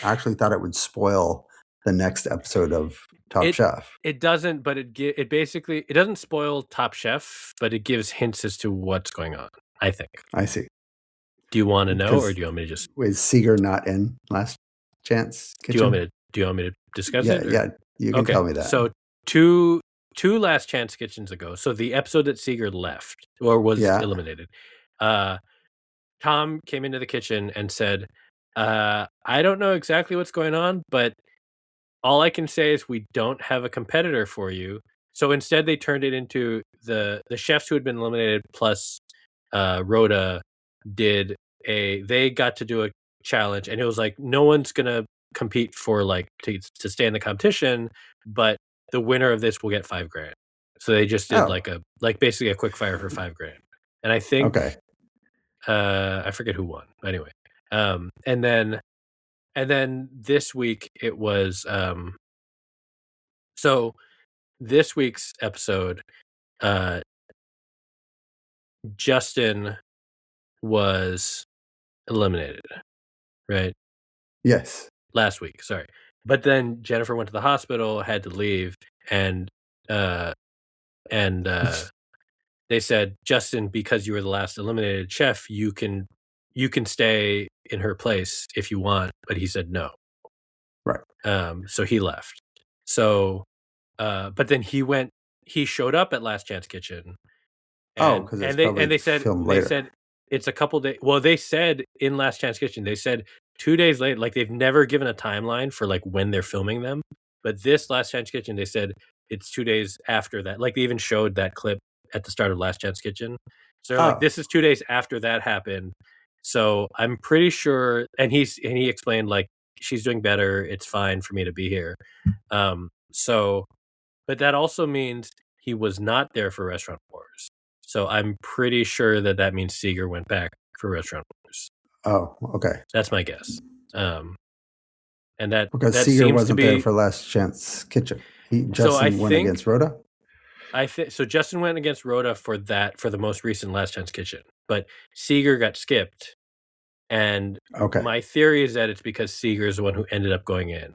Speaker 3: actually thought it would spoil the next episode of Top Chef.
Speaker 2: It doesn't, but it basically doesn't spoil Top Chef, but it gives hints as to what's going on. I think.
Speaker 3: I see.
Speaker 2: Do you want to know, or do you want me to just?
Speaker 3: Is Seeger not in Last Chance Kitchen?
Speaker 2: Do you want me to discuss it?
Speaker 3: Yeah, you can tell me that.
Speaker 2: So two Last Chance Kitchens ago, so the episode that Seeger left or was eliminated, Tom came into the kitchen and said, I don't know exactly what's going on, but all I can say is we don't have a competitor for you. So instead they turned it into the chefs who had been eliminated plus Rhoda they got to do a challenge, and it was like no one's gonna compete for to stay in the competition, but the winner of this will get $5,000. So they just did basically a quick fire for $5,000. And I think I forget who won. Anyway. And then this week it was so this week's episode Justin was eliminated, right?
Speaker 3: Yes.
Speaker 2: Last week, sorry. But then Jennifer went to the hospital, had to leave, and they said, Justin, because you were the last eliminated chef, you can stay in her place if you want. But he said no.
Speaker 3: Right.
Speaker 2: So he left. So, but then he showed up at Last Chance Kitchen.
Speaker 3: Because
Speaker 2: they said it's a couple days. Well, they said in Last Chance Kitchen, they said 2 days later, like they've never given a timeline for like when they're filming them. But this Last Chance Kitchen, they said it's 2 days after that. Like they even showed that clip at the start of Last Chance Kitchen. So they're like, this is 2 days after that happened. So I'm pretty sure, and he explained like she's doing better. It's fine for me to be here. But that also means he was not there for Restaurant Wars. So I'm pretty sure that means Seeger went back for Restaurant Wars.
Speaker 3: Oh, okay.
Speaker 2: That's my guess. And that
Speaker 3: because
Speaker 2: that
Speaker 3: Seeger
Speaker 2: seems
Speaker 3: wasn't
Speaker 2: to be,
Speaker 3: there for Last Chance Kitchen. Justin went against Rhoda.
Speaker 2: So Justin went against Rhoda for the most recent Last Chance Kitchen, but Seeger got skipped. And my theory is that it's because Seeger is the one who ended up going in.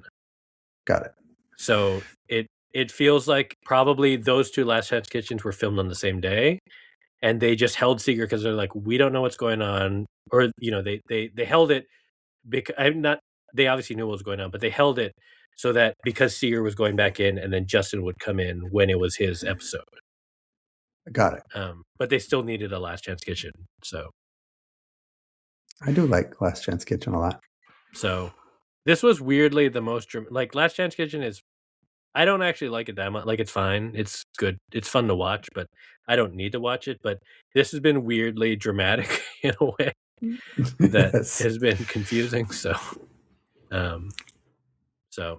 Speaker 3: Got it.
Speaker 2: So it feels like probably those two Last Chance Kitchens were filmed on the same day, and they just held Seeger because they're like, we don't know what's going on, or they held it because they obviously knew what was going on, but they held it so that because Seeger was going back in, and then Justin would come in when it was his episode.
Speaker 3: Got it.
Speaker 2: But they still needed a Last Chance Kitchen, so
Speaker 3: I do like Last Chance Kitchen a lot.
Speaker 2: So this was weirdly the most like Last Chance Kitchen is. I don't actually like it that much. Like, it's fine. It's good. It's fun to watch, but I don't need to watch it. But this has been weirdly dramatic in a way that has been confusing. So,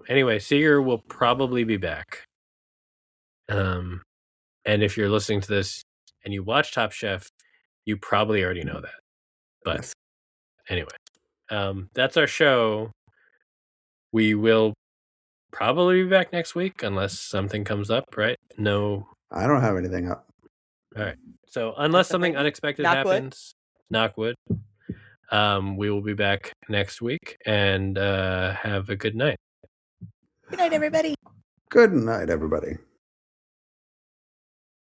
Speaker 2: anyway, Seeger will probably be back. And if you're listening to this and you watch Top Chef, you probably already know that. But anyway, that's our show. We will probably be back next week unless something comes up, right? No.
Speaker 3: I don't have anything up.
Speaker 2: All right. So unless something unexpected happens, knock wood, we will be back next week, and have a good night.
Speaker 1: Good night, everybody.
Speaker 3: Good night, everybody.